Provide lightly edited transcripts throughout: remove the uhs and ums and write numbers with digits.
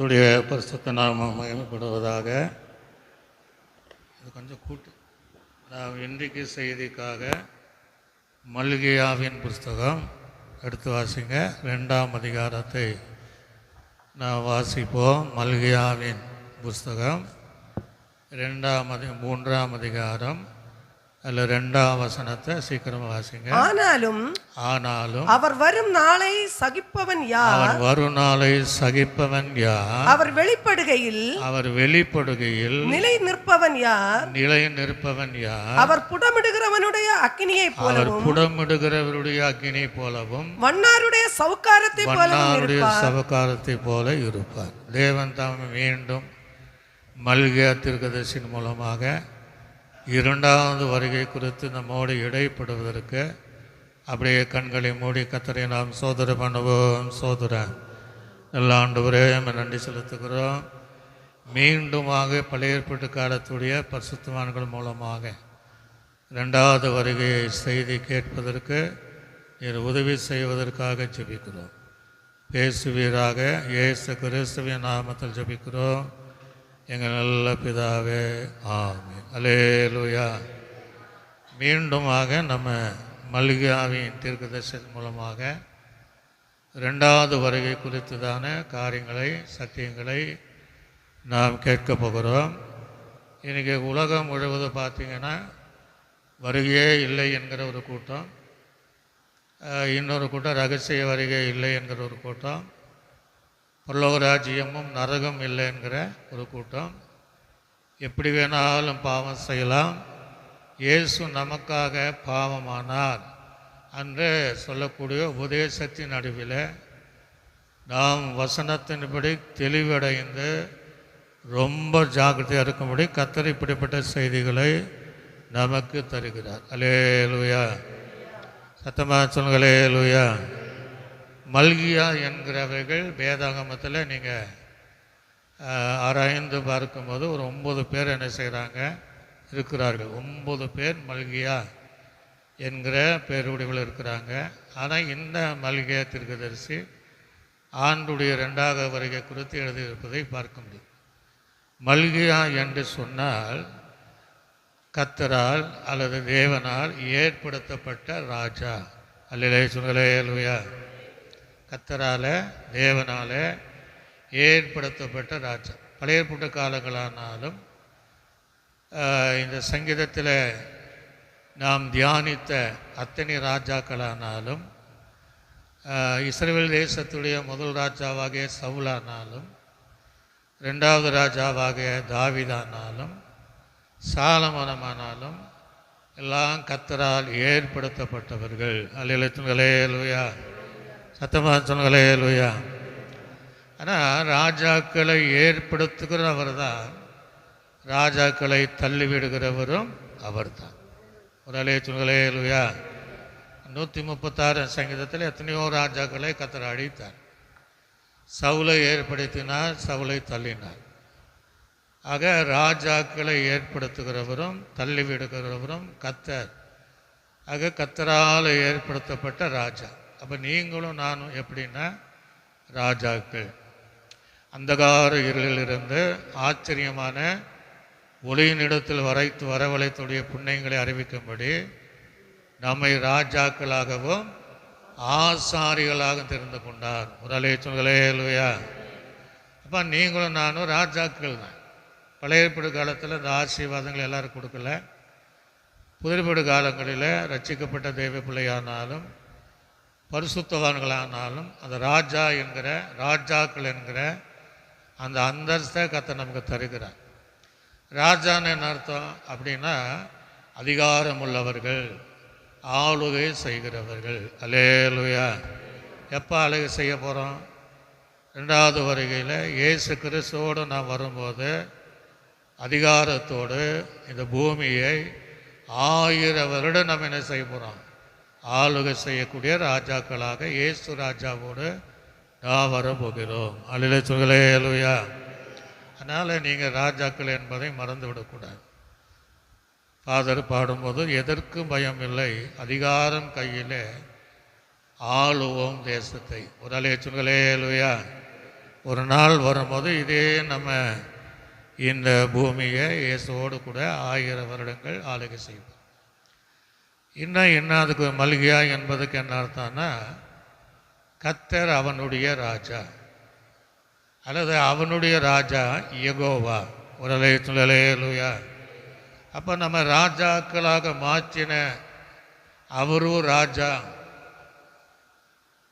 கர்த்தருடைய பரிசுத்த நாமம் மகிமைப்படுவதாக. இது கொஞ்சம் கூட்டு. நான் இன்றைக்கு செய்திக்காக மல்கியாவின் புஸ்தகம் எடுத்து வாசிங்க. 2ஆம் அதிகாரத்தை நான் வாசிப்போம். மல்கியாவின் புஸ்தகம் 3ஆம் அதிகாரம் அதில் 2ஆம் வசனத்தை சீக்கிரமா வாசிங்க. ஆனாலும் அவர் வரும் நாளை சகிப்பவன் யார்? அவர் வரும் நாளை சகிப்பவன் யார்? அவர் வெளிப்படுகையில் நிலை நிற்பவன் யார்? அவர் புடமிடுகிறவனுடைய அக்கினியை போலவும் வண்ணாருடைய சவுக்காரத்தை போல இருப்பார். தேவன் தாம் மீண்டும் மல்கியா தீர்க்கதரிசியின் மூலமாக 2வது வருகை குறித்து நம்மோடு இடைப்படுவதற்கு அப்படியே கண்களை மூடி கர்த்தரை நாம் சோதனை பண்ணுவோம். சோதரன் நல்ல ஆண்டவரே நன்றி செலுத்துகிறோம். மீண்டுமாக பழைய ஏற்பாட்டு காலத்துடைய பரிசுத்தவான்கள் மூலமாக 2வது வருகை செய்தி கேட்பதற்கு நீர் உதவி செய்வதற்காக ஜெபிக்கிறோம். பேசுவீராக. இயேசு கிறிஸ்துவின் நாமத்தில் ஜெபிக்கிறோம் எங்கள் நல்ல பிதாவே, ஆமென். அல்லேலூயா. மீண்டுமாக நம்ம மல்கியாவின் தீர்க்கதரிசன மூலமாக 2வது வருகை குறித்ததான காரியங்களை சத்தியங்களை நாம் கேட்க போகிறோம். இன்றைக்கி உலகம் முழுவதும் பார்த்திங்கன்னா வருகையே இல்லை என்கிற ஒரு கூட்டம், இன்னொரு கூட்டம் ரகசிய வருகை இல்லை என்கிற ஒரு கூட்டம், பரலோக ராஜ்யமும் நரகம் இல்லை என்கிற ஒரு கூட்டம். எப்படி வேணாலும் பாவம் செய்யலாம், இயேசு நமக்காக பாவமானார் என்று சொல்லக்கூடிய உபதேசத்தின் நடுவில் நாம் வசனத்தின்படி தெளிவடைந்து ரொம்ப ஜாக்கிரதையாக இருக்கும்படி கர்த்தர் இப்படிப்பட்ட செய்திகளை நமக்கு தருகிறார். அல்லேலூயா. சத்தமாக சொல்லுங்க. அல்லேலூயா. மல்கியா என்கிறவர்கள் வேதாகமத்தில் நீங்கள் ஆராய்ந்து பார்க்கும்போது ஒரு 9 பேர் என்ன செய்கிறாங்க இருக்கிறார்கள். 9 பேர் மல்கியா என்கிற பேருடையவர்கள் இருக்கிறாங்க. ஆனால் இந்த மல்கியா தீர்க்கதரிசி ஆண்டுடைய 2வது வருகை குறித்து எழுதியிருப்பதை பார்க்க முடியும். மல்கியா என்று சொன்னால் கர்த்தரால் அல்லது தேவனால் ஏற்படுத்தப்பட்ட ராஜா. அல்லேலூயா சொல்லுங்களே. அல்லேலூயா. கர்த்தரால் தேவனால் ஏற்படுத்தப்பட்ட ராஜா. பழைய ஏற்பாட்டு காலங்களானாலும் இந்த சங்கீதத்தில் நாம் தியானித்த அத்தனை ராஜாக்களானாலும் இஸ்ரவேல் தேசத்துடைய முதல் ராஜாவாகிய சவுலானாலும் 2வது ராஜாவாகிய தாவீதானாலும் சாலமோனானாலும் எல்லாம் கர்த்தரால் ஏற்படுத்தப்பட்டவர்கள். அல்லேலூயா. சத்தமாக சொல்லுங்களே. அல்லேலூயா. ஆனால் ராஜாக்களை ஏற்படுத்துகிறவர் தான், ராஜாக்களை தள்ளிவிடுகிறவரும் அவர் தான். ஒரு சொல்லுங்களே. அல்லேலூயா. 136 சங்கீதத்தில் எத்தனையோ ராஜாக்களை கர்த்தர் அழித்தார். சவுலை ஏற்படுத்தினார், சவுலை தள்ளினார். ஆக ராஜாக்களை ஏற்படுத்துகிறவரும் தள்ளிவிடுகிறவரும் கர்த்தர். ஆக கர்த்தரால் ஏற்படுத்தப்பட்ட ராஜா. அப்போ நீங்களும் நானும் எப்படின்னா ராஜாக்கள். அந்தகார இருளிலிருந்து ஆச்சரியமான ஒளியினிடத்தில் வரவழைத்துடைய புண்ணியங்களை அறிவிக்கும்படி நம்மை ராஜாக்களாகவும் ஆசாரிகளாக தெரிந்து கொண்டார். ஒரு சொல்லுங்களே. அல்லேலூயா. அப்போ நீங்களும் நானும் ராஜாக்கள் தான். பழைய ஏற்பாடு காலத்தில் இந்த ஆசீர்வாதங்கள் எல்லாரும் கொடுக்கல. புதிய ஏற்பாடு காலங்களில் ரட்சிக்கப்பட்ட தெய்வ பிள்ளையானாலும் பரிசுத்தவான்களானாலும் அந்த ராஜாக்கள் என்கிற அந்த அந்தஸ்தை கர்த்தர் நமக்கு தருகிறார். ராஜான்னு என்ன அர்த்தம் அப்படின்னா அதிகாரம் உள்ளவர்கள், ஆளுகை செய்கிறவர்கள். அல்லேலூயா. எப்போ ஆளுகை செய்ய போகிறோம்? 2வது வருகையில் இயேசு கிறிஸ்துவோடு நாம் வரும்போது அதிகாரத்தோடு இந்த பூமியை 1000 வருடம் நம்ம என்ன செய்ய போகிறோம்? ஆளுகை செய்யக்கூடிய ராஜாக்களாக இயேசு ராஜாவோடு நான் வரப்போகிறோம். அல்லேலூயா சொல்லுங்களே. அல்லேலூயா. அதனால் நீங்கள் ராஜாக்கள் என்பதை மறந்து விடக்கூடாது. ஃபாதர் பாடும்போது எதற்கும் பயம் இல்லை, அதிகாரம் கையில் ஆளுவோம் தேசத்தை. ஒரு சொல்லுங்களே. அல்லேலூயா. ஒரு நாள் வரும்போது இதே நம்ம இந்த பூமியை இயேசுவோடு கூட 1000 வருடங்கள் ஆளுகை செய்வோம். இன்னும் என்ன அதுக்கு மல்கியா என்பதுக்கு என்ன அர்த்தம்னா கர்த்தர் அவனுடைய ராஜா அல்லது அவனுடைய ராஜா யெகோவா. ஒரு அல்லேலூயா. அப்போ நம்ம ராஜாக்களாக மாற்றின அவரும் ராஜா.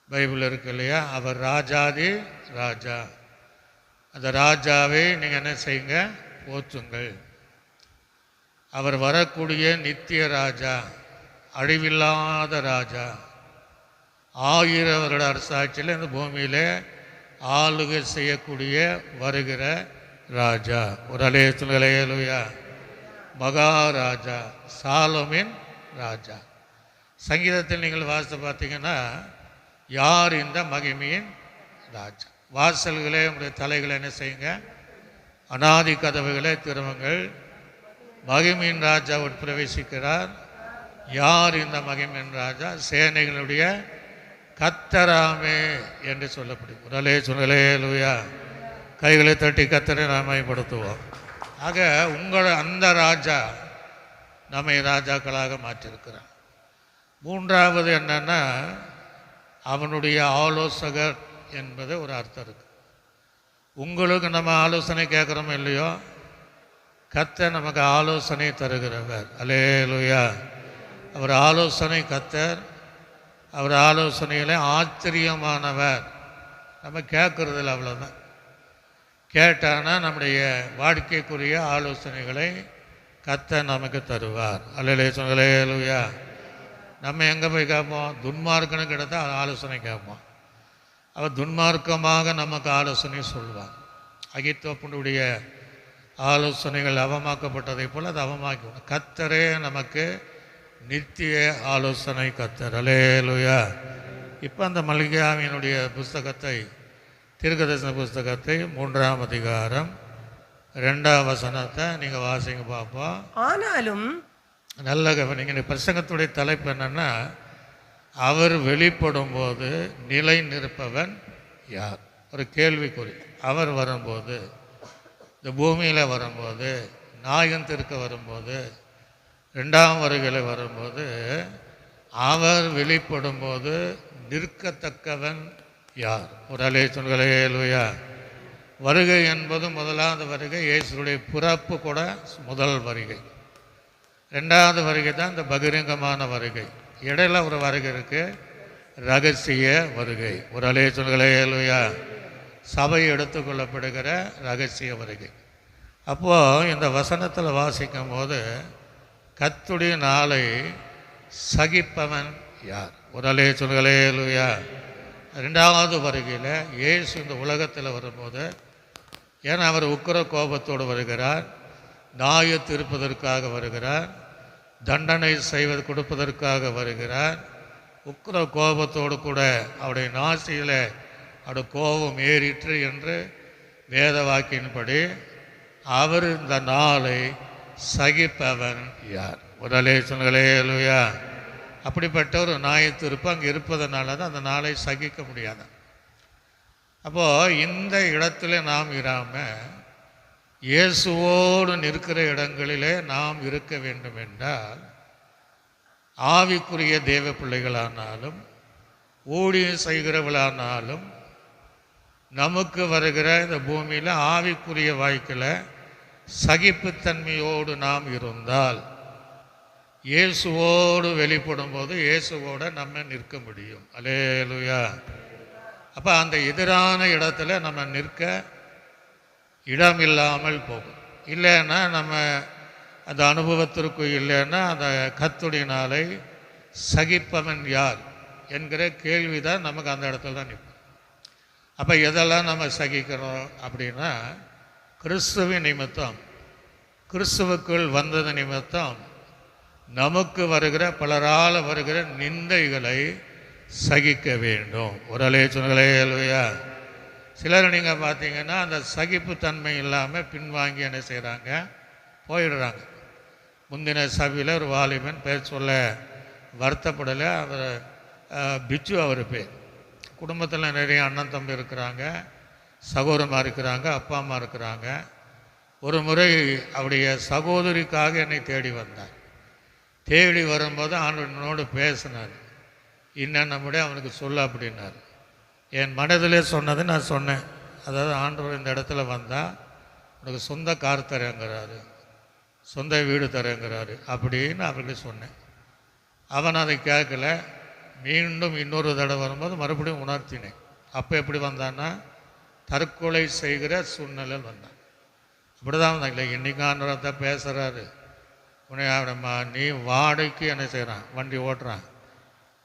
பைபிள் இருக்கு இல்லையா, அவர் ராஜாதி ராஜா. அந்த ராஜாவை நீங்கள் என்ன செய்யுங்க, போற்றுங்கள். அவர் வரக்கூடிய நித்திய ராஜா, அழிவில்லாத ராஜா, 1000 வருட அரசாட்சியில் இந்த பூமியில் ஆளுகை செய்யக்கூடிய வருகிற ராஜா. ஒரு அல்லேலூயா. மகாராஜா, சாலோமின் ராஜா. சங்கீதத்தில் நீங்கள் வாசித்து பார்த்தீங்கன்னா யார் இந்த மகிமையின் ராஜா? வாசல்களே உங்களுடைய தலைகளை என்ன செய்யுங்க, அநாதி கதவுகளே திரும்புங்கள், மகிமையின் ராஜா உட்பிரவேசிக்கிறார். யார் இந்த மகிமையின் ராஜா? சேனைகளுடைய கர்த்தராமே என்று சொல்லப்படுது. உடலே சொல்லலேலூயா. கைகளை தட்டி கர்த்தரை நாம் மேம்படுத்துவோம். ஆக உங்கள் அந்த ராஜா நம்மை ராஜாக்களாக மாற்றிருக்கிறார். மூன்றாவது என்னன்னா அவனுடைய ஆலோசகர் என்பது ஒரு அர்த்தம் இருக்கு. உங்களுக்கு நம்ம ஆலோசனை கேட்குறோமோ இல்லையோ, கர்த்தர் நமக்கு ஆலோசனை தருகிறவர். அல்லேலூயா. அவர் ஆலோசனை கர்த்தர், அவர் ஆலோசனையில் ஆச்சரியமானவர். நம்ம கேட்குறதில்ல, அவ்வளோதான். கேட்டானா நம்முடைய வாழ்க்கைக்குரிய ஆலோசனைகளை கர்த்தர் நமக்கு தருவார். அல்லேலூயா. நம்ம எங்கே போய் கேட்போம்? துன்மார்க்கனு கிட்ட ஆலோசனை கேட்போம். அவர் துன்மார்க்கமாக நமக்கு ஆலோசனை சொல்வார். அகித்தோப்பனுடைய ஆலோசனைகள் அவமாக்கப்பட்டதை போல் அது அவமாக்கி கர்த்தரே நமக்கு நித்திய ஆலோசனை கர்த்தர். அல்லேலூயா. இப்போ அந்த மல்கியாவினுடைய புஸ்தகத்தை, தீர்க்கதரிசன புஸ்தகத்தை 3ஆம் அதிகாரம் 2ஆம் வசனத்தை நீங்கள் வாசிங்க பார்ப்போம். ஆனாலும் நல்ல கவனிங்க. பிரசங்கத்துடைய தலைப்பு என்னன்னா அவர் வெளிப்படும் போது நிலை நிற்பவன் யார்? ஒரு கேள்விக்குறி. அவர் வரும்போது, இந்த பூமியில் வரும்போது, நாயகன் திருக்க வரும்போது, 2ஆம் வருகையில் வரும்போது, அவர் வெளிப்படும் போது நிற்கத்தக்கவன் யார்? ஒரு அல்லேலூயா. வருகை என்பது முதலாவது வருகை, இயேசுடைய பிறப்பு கூட முதல் வருகை. 2ஆவது வருகை தான் இந்த பகிரங்கமான வருகை. இடையில ஒரு வருகை இருக்கு, ரகசிய வருகை. ஒரு அல்லேலூயா. சபை எடுத்துக்கொள்ளப்படுகிற ரகசிய வருகை. அப்போது இந்த வசனத்தில் வாசிக்கும் போது கர்த்தருடைய நாளை சகிப்பவன் யார்? ஒரு அல்லேலூயா. 2ஆவது வருகையில் இயேசு இந்த உலகத்தில் வரும்போது, ஏன்னா அவர் உக்கிர கோபத்தோடு வருகிறார், நியாயம் தீர்ப்பதற்காக வருகிறார், தண்டனை செய்வது கொடுப்பதற்காக வருகிறார். உக்கிர கோபத்தோடு கூட அவருடைய நாசியில் அவருடைய கோபம் ஏறிற்று என்று வேத வாக்கின்படி அவர் இந்த நாளை சகிப்பவன் யார்? ஒரு அல்லேலூயா. அப்படிப்பட்ட ஒரு நியாயத்தீர்ப்பு அங்கே இருப்பதனால தான் அந்த நாளை சகிக்க முடியாது. அப்போது இந்த இடத்துல நாம் இராமல் இயேசுவோடு நிற்கிற இடங்களிலே நாம் இருக்க வேண்டும் என்றால், ஆவிக்குரிய தேவ பிள்ளைகளானாலும் ஊழியம் செய்கிறவர்களானாலும் நமக்கு வருகிற இந்த பூமியில் ஆவிக்குரிய வாழ்க்கையில் சகிப்புத்தன்மையோடு நாம் இருந்தால், இயேசுவோடு வெளிப்படும் போது இயேசுவோடு நம்ம நிற்க முடியும். அல்லேலூயா. அப்போ அந்த எதிரான இடத்துல நம்ம நிற்க இடம் இல்லாமல் போகும். இல்லைன்னா நம்ம அந்த அனுபவத்திற்கு இல்லைன்னா அந்த கர்த்தருடைய நாளை சகிப்பவன் யார் என்கிற கேள்வி தான் நமக்கு அந்த இடத்துல தான் நிற்போம். அப்போ எதெல்லாம் நம்ம சகிக்கிறோம் அப்படின்னா, கிறிஸ்துவின் நிமித்தம், கிறிஸ்துவுக்குள் வந்தது நிமித்தம் நமக்கு வருகிற பலரால் வருகிற நிந்தைகளை சகிக்க வேண்டும். ஒரு அல்லேலூயா. சிலர் நீங்கள் பார்த்தீங்கன்னா அந்த சகிப்புத்தன்மை இல்லாமல் பின்வாங்கி என்ன செய்கிறாங்க, போயிடுறாங்க. முந்தின சபையில் ஒரு வாலிபன் பேர் சொல்ல வருத்தப்படலை. அவர் பிச்சு, அவர் பேர். குடும்பத்தில் நிறைய அண்ணன் தம்பி இருக்கிறாங்க. சகோதரமாக இருக்கிறாங்க, அப்பா அம்மா இருக்கிறாங்க. ஒரு முறை அவருடைய சகோதரிக்காக என்னை தேடி வந்தார். தேடி வரும்போது ஆண்டவனோடு பேசினார். இன்னும் நம்முடைய அவனுக்கு சொல்ல அப்படின்னார். என் மனதிலே சொன்னது நான் சொன்னேன். அதாவது ஆண்டவர் இந்த இடத்துல வந்தால் உனக்கு சொந்த கார் தரேங்கிறாரு, சொந்த வீடு தரேங்கிறாரு அப்படின்னு அவர்கிட்ட சொன்னேன். அவன் அதை கேட்கல. மீண்டும் இன்னொரு தடவை வரும்போது மறுபடியும் உணர்த்தினேன். அப்போ எப்படி வந்தான்னா தற்கொலை செய்கிற சூழ்நிலையில் வந்தான். அப்படி தான் வந்தான். இல்லை இன்றைக்கி ஆண்டவரை பேசுகிறாரு. உன்னை நீ வாடகைக்கு என்ன செய்கிறான், வண்டி ஓட்டுறான்,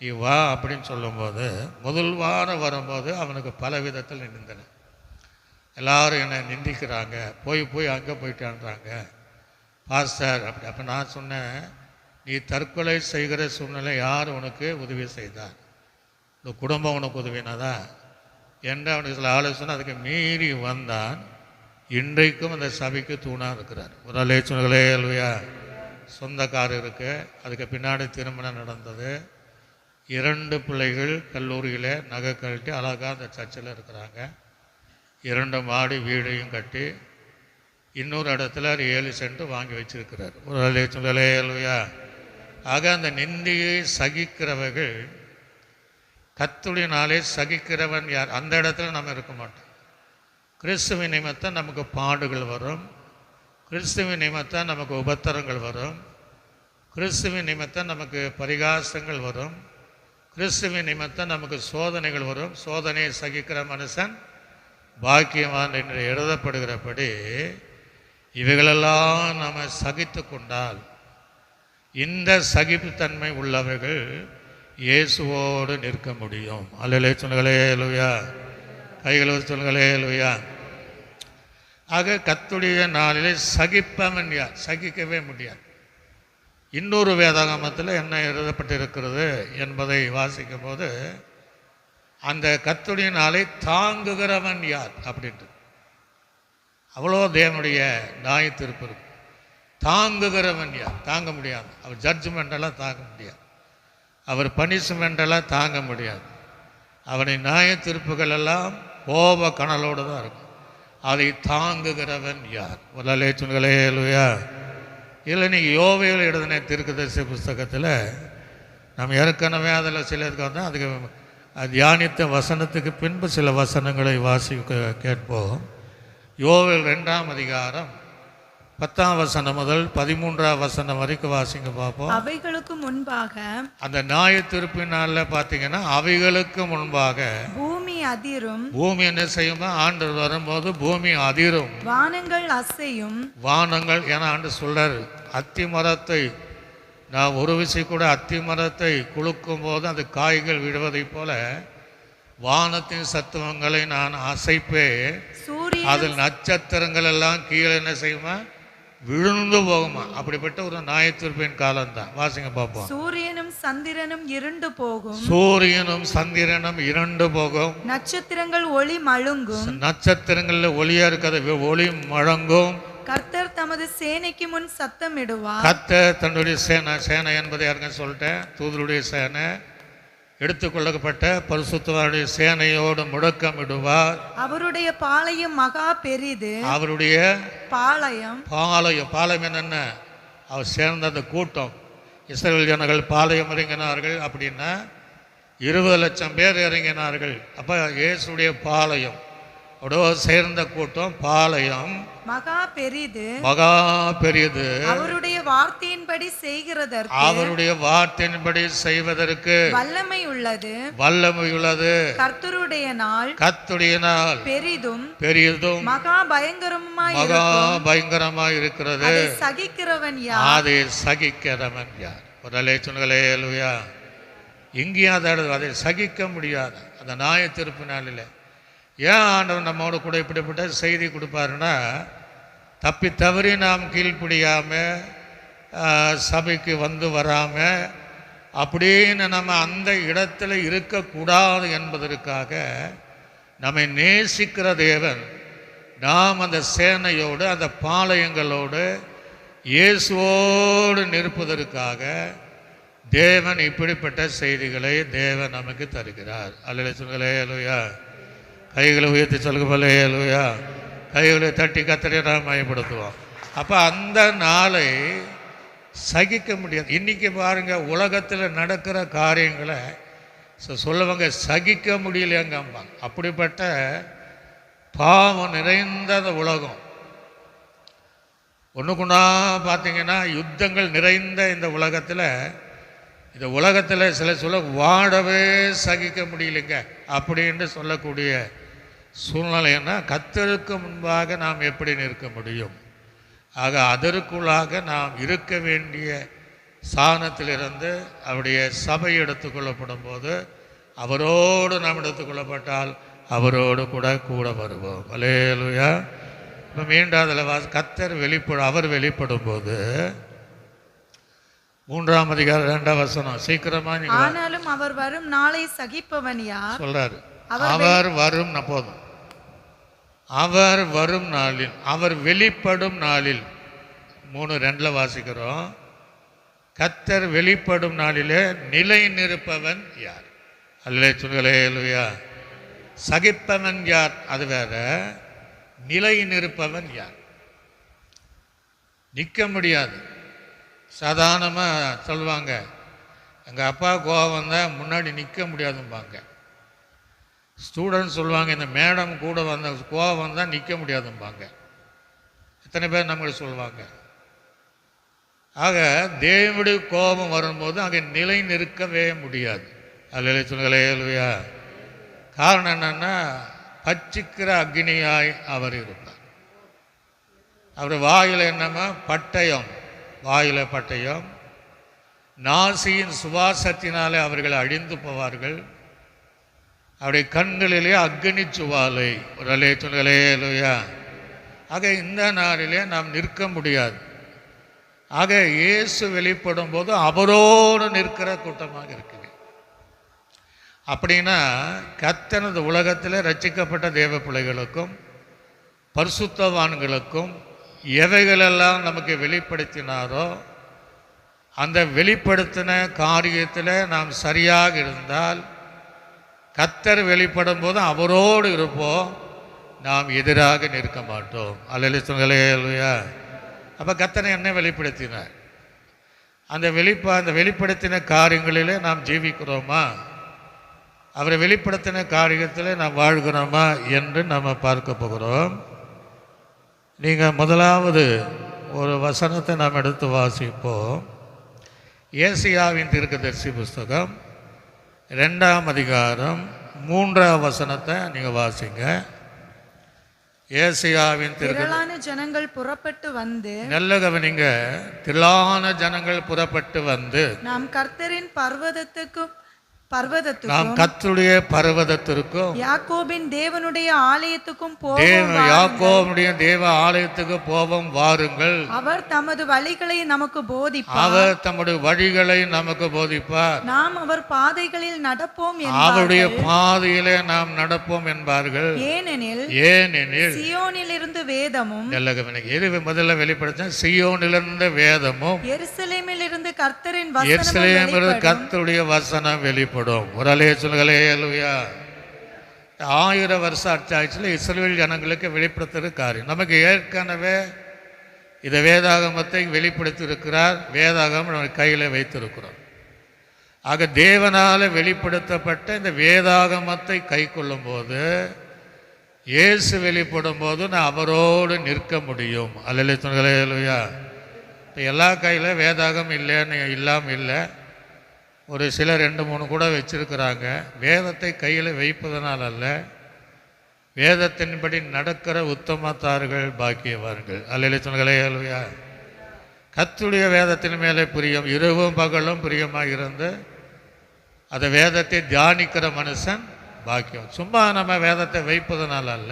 நீ வா அப்படின்னு சொல்லும்போது முதல் வாரம் வரும்போது அவனுக்கு பல விதத்தில் நின்றன. எல்லாரும் என்னை நிந்திக்கிறாங்க, போய் அங்கே போயிட்டான்றாங்க பாஸ்டர் அப்படி. அப்போ நான் சொன்னேன், நீ தற்கொலை செய்கிற சூழ்நிலை யார் உனக்கு உதவி செய்தார்? இந்த குடும்பம் உனக்கு உதவினதா என்று அவனுக்கு சில ஆலோசனை. அதுக்கு மீறி வந்தான். இன்றைக்கும் அந்த சபைக்கு தூணாக இருக்கிறார். ஒரு ஆலோசனைகளே இல்லையா? சொந்த கார் இருக்குது. அதுக்கு பின்னாடி திருமணம் நடந்தது. 2 பிள்ளைகள் கல்லூரியில் நகை கழட்டி அழகாக அந்த சர்ச்சில் இருக்கிறாங்க. 2 மாடி வீடையும் கட்டி இன்னொரு இடத்துல 7 சென்ட் வாங்கி வச்சிருக்கிறார். ஒரு ஆலோசனைகளே இல்லையா? ஆக அந்த நிந்தியை சகிக்கிறவர்கள், கர்த்தருடையனாலே சகிக்கிறவன் யார்? அந்த இடத்துல நம்ம இருக்க மாட்டோம். கிறிஸ்துவின் நிமித்தம் நமக்கு பாடுகள் வரும், கிறிஸ்துவின் நிமித்தம் நமக்கு உபத்திரங்கள் வரும், கிறிஸ்துவின் நிமித்தம் நமக்கு பரிகாசங்கள் வரும், கிறிஸ்துவின் நிமித்தம் நமக்கு சோதனைகள் வரும். சோதனையை சகிக்கிற மனுஷன் பாக்கியவான் என்று எழுதப்படுகிறபடி இவைகளெல்லாம் நம்ம சகித்து கொண்டால், இந்த சகிப்புத்தன்மை உள்ளவர்கள் இயேசுவோடு நிற்க முடியும். அல்லேலூயா சொல்லுங்களே லூயா, கைகளை சொல்லுங்களே லூயா. ஆக கர்த்தருடைய நாளிலே சகிப்பவன் யார்? சகிக்கவே முடியாது. இன்னொரு வேதாகமத்தில் என்ன எழுதப்பட்டிருக்கிறது என்பதை வாசிக்கும் போது, அந்த கர்த்தருடைய நாளை தாங்குகிறவன் யார் அப்படின்ட்டு அவ்வளோ தேவனுடைய நியாய தீர்ப்பு இருக்கு. தாங்குகிறவன் யார்? தாங்க முடியாது. அவர் ஜட்ஜ்மெண்டெல்லாம் தாங்க முடியாது, அவர் பனிஷ்மெண்டெல்லாம் தாங்க முடியாது. அவனை நியாய தீர்ப்புகள் எல்லாம் கோப கனலோடு தான் இருக்கும். அதை தாங்குகிறவன் யார்? ஒரு லேச்சுங்களே இல்லையா? இல்லை, நீங்கள் யோவேல் எழுதின தீர்க்கதரிசி புஸ்தகத்தில் நம்ம ஏற்கனவே அதில் சிலருக்கு வந்தால் அதுக்கு தியானித்த வசனத்துக்கு பின்பு சில வசனங்களை கேட்போம். யோவேல் 2ஆம் அதிகாரம் 10ஆம் வசனம் முதல் 13ஆம் வசனம் வரைக்கும் வாசிங்க பார்ப்போம். அவைகளுக்கு முன்பாக, அந்த நியாய தீர்ப்பினால பார்த்தீங்கன்னா அவைகளுக்கு முன்பாக பூமி அதிரும். பூமி என்ன செய்யுமா? ஆண்டவர் வரும்போது பூமி அதிரும், வானங்கள் அசையும். வானங்கள் என ஆண்டு சொல்றாரு. அத்தி மரத்தை நான் ஒரு விசை கூட அத்தி மரத்தை குலுக்கும் போது அந்த காய்கள் விடுவதை போல வானத்தின் சத்துவங்களை நான் அசைப்பேன். அதில் நட்சத்திரங்கள் எல்லாம் கீழே என்ன செய்யுமா? விழுந்து போகுமா? அப்படிப்பட்ட ஒரு நியாயத்தீர்ப்பின் காலம் தான். வாசிங்க பார்ப்போம். சூரியனும் சந்திரனும் இருண்டு போகும். சூரியனும் சந்திரனும் இருண்டு போகும். நட்சத்திரங்கள் ஒளி மழுங்கும். நட்சத்திரங்கள்ல ஒளியா இருக்கிறது ஒளி மழங்கும். கர்த்தர் தமது சேனைக்கு முன் சத்தமிடுவார். கர்த்தர் தன்னுடைய சேனை, சேனை என்பதை யாருங்க சொல்லிட்டேன், தூதருடைய சேனை, எடுத்துக்கொள்ளப்பட்ட பரிசுத்தவானுடைய சேனையோடு முழக்கமிடுவார். அவருடைய பாளையம் மகா பெரிது. அவருடைய பாளையம் பாளையம் என்னென்ன? அவர் சேர்ந்த அந்த கூட்டம், இஸ்ரவேல் ஜனங்கள் பாளையம் இறங்கினார்கள் அப்படின்னா 20 லட்சம் பேர் இறங்கினார்கள். அப்போ இயேசுடைய பாளையம், அவரோட சேர்ந்த கூட்டம் பாளையம் மகா பெரிது. மகா பெரியது. அவருடைய வார்த்தையின்படி செய்கிறதற்கு, அவருடைய வார்த்தையின்படி செய்வதற்கு வல்லமை உள்ளது. வல்லமை உள்ளது. கர்த்தருடைய நாள், கர்த்தருடைய நாள் பெரிதும் பெரியதும் மகா பயங்கரமாய் மகா பயங்கரமாய் இருக்கிறது. அதை சகிக்கிறவன் யார்? அதை சகிக்கிறவன் யார்? ஒரு அலேச்சுங்களே அல்லையா? எங்கேயாவது அதை சகிக்க முடியாது. அந்த நியாய தீர்ப்பு நாளில் ஏன் ஆண்டவர் நம்மோடு கூட இப்படிப்பட்ட செய்தி கொடுப்பாருன்னா, தப்பி தவறி நாம் கீழ்ப்படியாமல் சபைக்கு வந்து வராமல் அப்படின்னு நம்ம அந்த இடத்துல இருக்கக்கூடாது என்பதற்காக நம்மை நேசிக்கிற தேவன் நாம் அந்த சேனையோடு அந்த பாளையங்களோடு இயேசுவோடு நிற்பதற்காக தேவன் இப்படிப்பட்ட செய்திகளை தேவன் நமக்கு தருகிறார். அல்லேலூயா சொல்லுங்களே அல்லேலூயா. கைகளை உயர்த்தி சொல்லுங்க ஹல்லேலூயா. கைகளை தட்டி கர்த்தரை நாம் மகிமைப்படுத்துவோம். அப்போ அந்த நாளை சகிக்க முடியாது. இன்றைக்கி பாருங்கள், உலகத்தில் நடக்கிற காரியங்களை சொல்லுவாங்க சகிக்க முடியலையங்கம்பாங்க. அப்படிப்பட்ட பாவம் நிறைந்த உலகம். ஒன்றுக்குன்னா பார்த்தீங்கன்னா யுத்தங்கள் நிறைந்த இந்த உலகத்தில் சில வாடவே சகிக்க முடியலைங்க அப்படின்னு சொல்லக்கூடிய சூழ்நிலைன்னா கர்த்தருக்கு முன்பாக நாம் எப்படி நிற்க முடியும்? ஆக அதற்குள்ளாக நாம் இருக்க வேண்டிய ஸ்தானத்திலிருந்து அவருடைய சபை எடுத்துக்கொள்ளப்படும் போது அவரோடு நாம் எடுத்துக்கொள்ளப்பட்டால் அவரோடு கூட வருவோம். ஹல்லேலூயா. இப்போ மீண்டும் அதில் கர்த்தர் அவர் வெளிப்படும் போது 3ஆம் அதிகாரம் 2ஆம் வசனம் சீக்கிரமா ஆனாலும் அவர் வரும் நாளை சகிப்பவன் யார் சொல்றாரு. அவர் வரும் போதும், அவர் வரும் நாளில், அவர் வெளிப்படும் நாளில் 3:2 வாசிக்கிறோம். கர்த்தர் வெளிப்படும் நாளிலே நிலை நிற்பவன் யார்? ஹல்லேலூயா. சகிப்பவன் யார் அது வேற, நிலை நிற்பவன் யார்? நிற்க முடியாது. சாதாரணமாக சொல்லுவாங்க, எங்கள் அப்பா கோவம் தான் முன்னாடி நிற்க முடியாதும்பாங்க. ஸ்டூடெண்ட்ஸ் சொல்லுவாங்க, இந்த மேடம் கூட வந்த கோவம் தான் நிற்க முடியாதும்பாங்க. எத்தனை பேர் நம்மளுக்கு சொல்லுவாங்க. ஆக தேவனுடைய கோபம் வரும்போது அங்கே நிலை நிற்கவே முடியாது. ஹல்லேலூயா. காரணம் என்னன்னா, பச்சிக்கிற அக்னியாய் அவர் இருப்பார். அவர் வாயில் என்னமா பட்டயம், வாயில் பட்டயம், நாசியின் சுவாசத்தினாலே அவர்கள் அழிந்து போவார்கள். அவருடைய கண்களிலே அக்னி சுவாலை. ஹல்லேலூயா. ஆக இந்த நாளிலே நாம் நிற்க முடியாது. ஆக இயேசு வெளிப்படும் போது அவரோடு நிற்கிற கூட்டமாக இருக்குது. அப்படின்னா கர்த்தனது உலகத்தில் ரட்சிக்கப்பட்ட தேவ பிள்ளைகளுக்கும் பரிசுத்தவான்களுக்கும் எவைகளெல்லாம் நமக்கு வெளிப்படுத்தினாரோ அந்த வெளிப்படுத்தின காரியத்தில் நாம் சரியாக இருந்தால் கர்த்தர் வெளிப்படும் போது அவரோடு இருப்போம், நாம் எதிராக நிற்க மாட்டோம். ஹல்லேலூயா. அப்போ கர்த்தர் என்ன வெளிப்படுத்தினார்? அந்த வெளிப்படுத்தின காரியங்களிலே நாம் ஜீவிக்கிறோமா, அவரை வெளிப்படுத்தின காரியத்தில் நாம் வாழ்கிறோமா என்று நம்ம பார்க்க போகிறோம். நீங்கள் முதலாவது ஒரு வசனத்தை நாம் எடுத்து வாசிப்போம். ஏசாயாவின் தீர்க்கதரிசி புஸ்தகம் 2ஆம் அதிகாரம் 3ஆம் வசனத்தை நீங்கள் வாசிங்க. ஏசாயாவின் திரளான ஜனங்கள் புறப்பட்டு வந்து, நல்ல கவனிங்க, திரளான ஜனங்கள் புறப்பட்டு வந்து நாம் கர்த்தரின் பர்வதத்துக்கும் நாம் கர்த்தருடைய பர்வதத்திற்கும் யாக்கோபின் தேவனுடைய ஆலயத்துக்கும் யாக்கோபுடைய தேவ ஆலயத்துக்கு போவோம் வாருங்கள். அவர் தமது வழிகளை நமக்கு போதிப்பார். அவர் தம்முடைய வழிகளை நமக்கு போதிப்பார். நாம் அவர் பாதைகளில் நடப்போம், அவருடைய பாதையிலே நாம் நடப்போம் என்பார்கள். ஏனெனில் சியோனிலிருந்து வேதமும், எது முதல்ல வெளிப்படுத்த, சியோனிலிருந்து வேதமும், எருசலேமிலிருந்து கர்த்தரின் கர்த்தருடைய வசனம் வெளிப்படும். ஒரு ஹல்லேலூயா. 1000 வருஷம் ஆட்சியில் இஸ்ரவேல் ஜனங்களுக்கு வெளிப்படுத்துகிற காரியம் நமக்கு ஏற்கனவே இதை வேதாகமத்தை வெளிப்படுத்தியிருக்கிறார். வேதாகமம் நம்ம கையில் வைத்திருக்கிறோம். ஆக தேவனால் வெளிப்படுத்தப்பட்ட இந்த வேதாகமத்தை கை கொள்ளும் போது, இயேசு வெளிப்படும் போது நான் அவரோடு நிற்க முடியும். ஹல்லேலூயா. இப்போ எல்லா கையில் வேதாகம் இல்லைன்னு இல்லாமல் இல்லை, ஒரு சிலர் 2-3 கூட வச்சிருக்கிறாங்க. வேதத்தை கையில் வைப்பதனால் அல்ல, வேதத்தின்படி நடக்கிற உத்தமத்தார்கள் பாக்கியவான்கள். ஹல்லேலூயா. கர்த்தருடைய வேதத்தின் மேலே பிரியம், இரவும் பகலும் பிரியமாக இருந்து அந்த வேதத்தை தியானிக்கிற மனுஷன் பாக்கியம். சும்மா நம்ம வேதத்தை வைப்பதனால் அல்ல,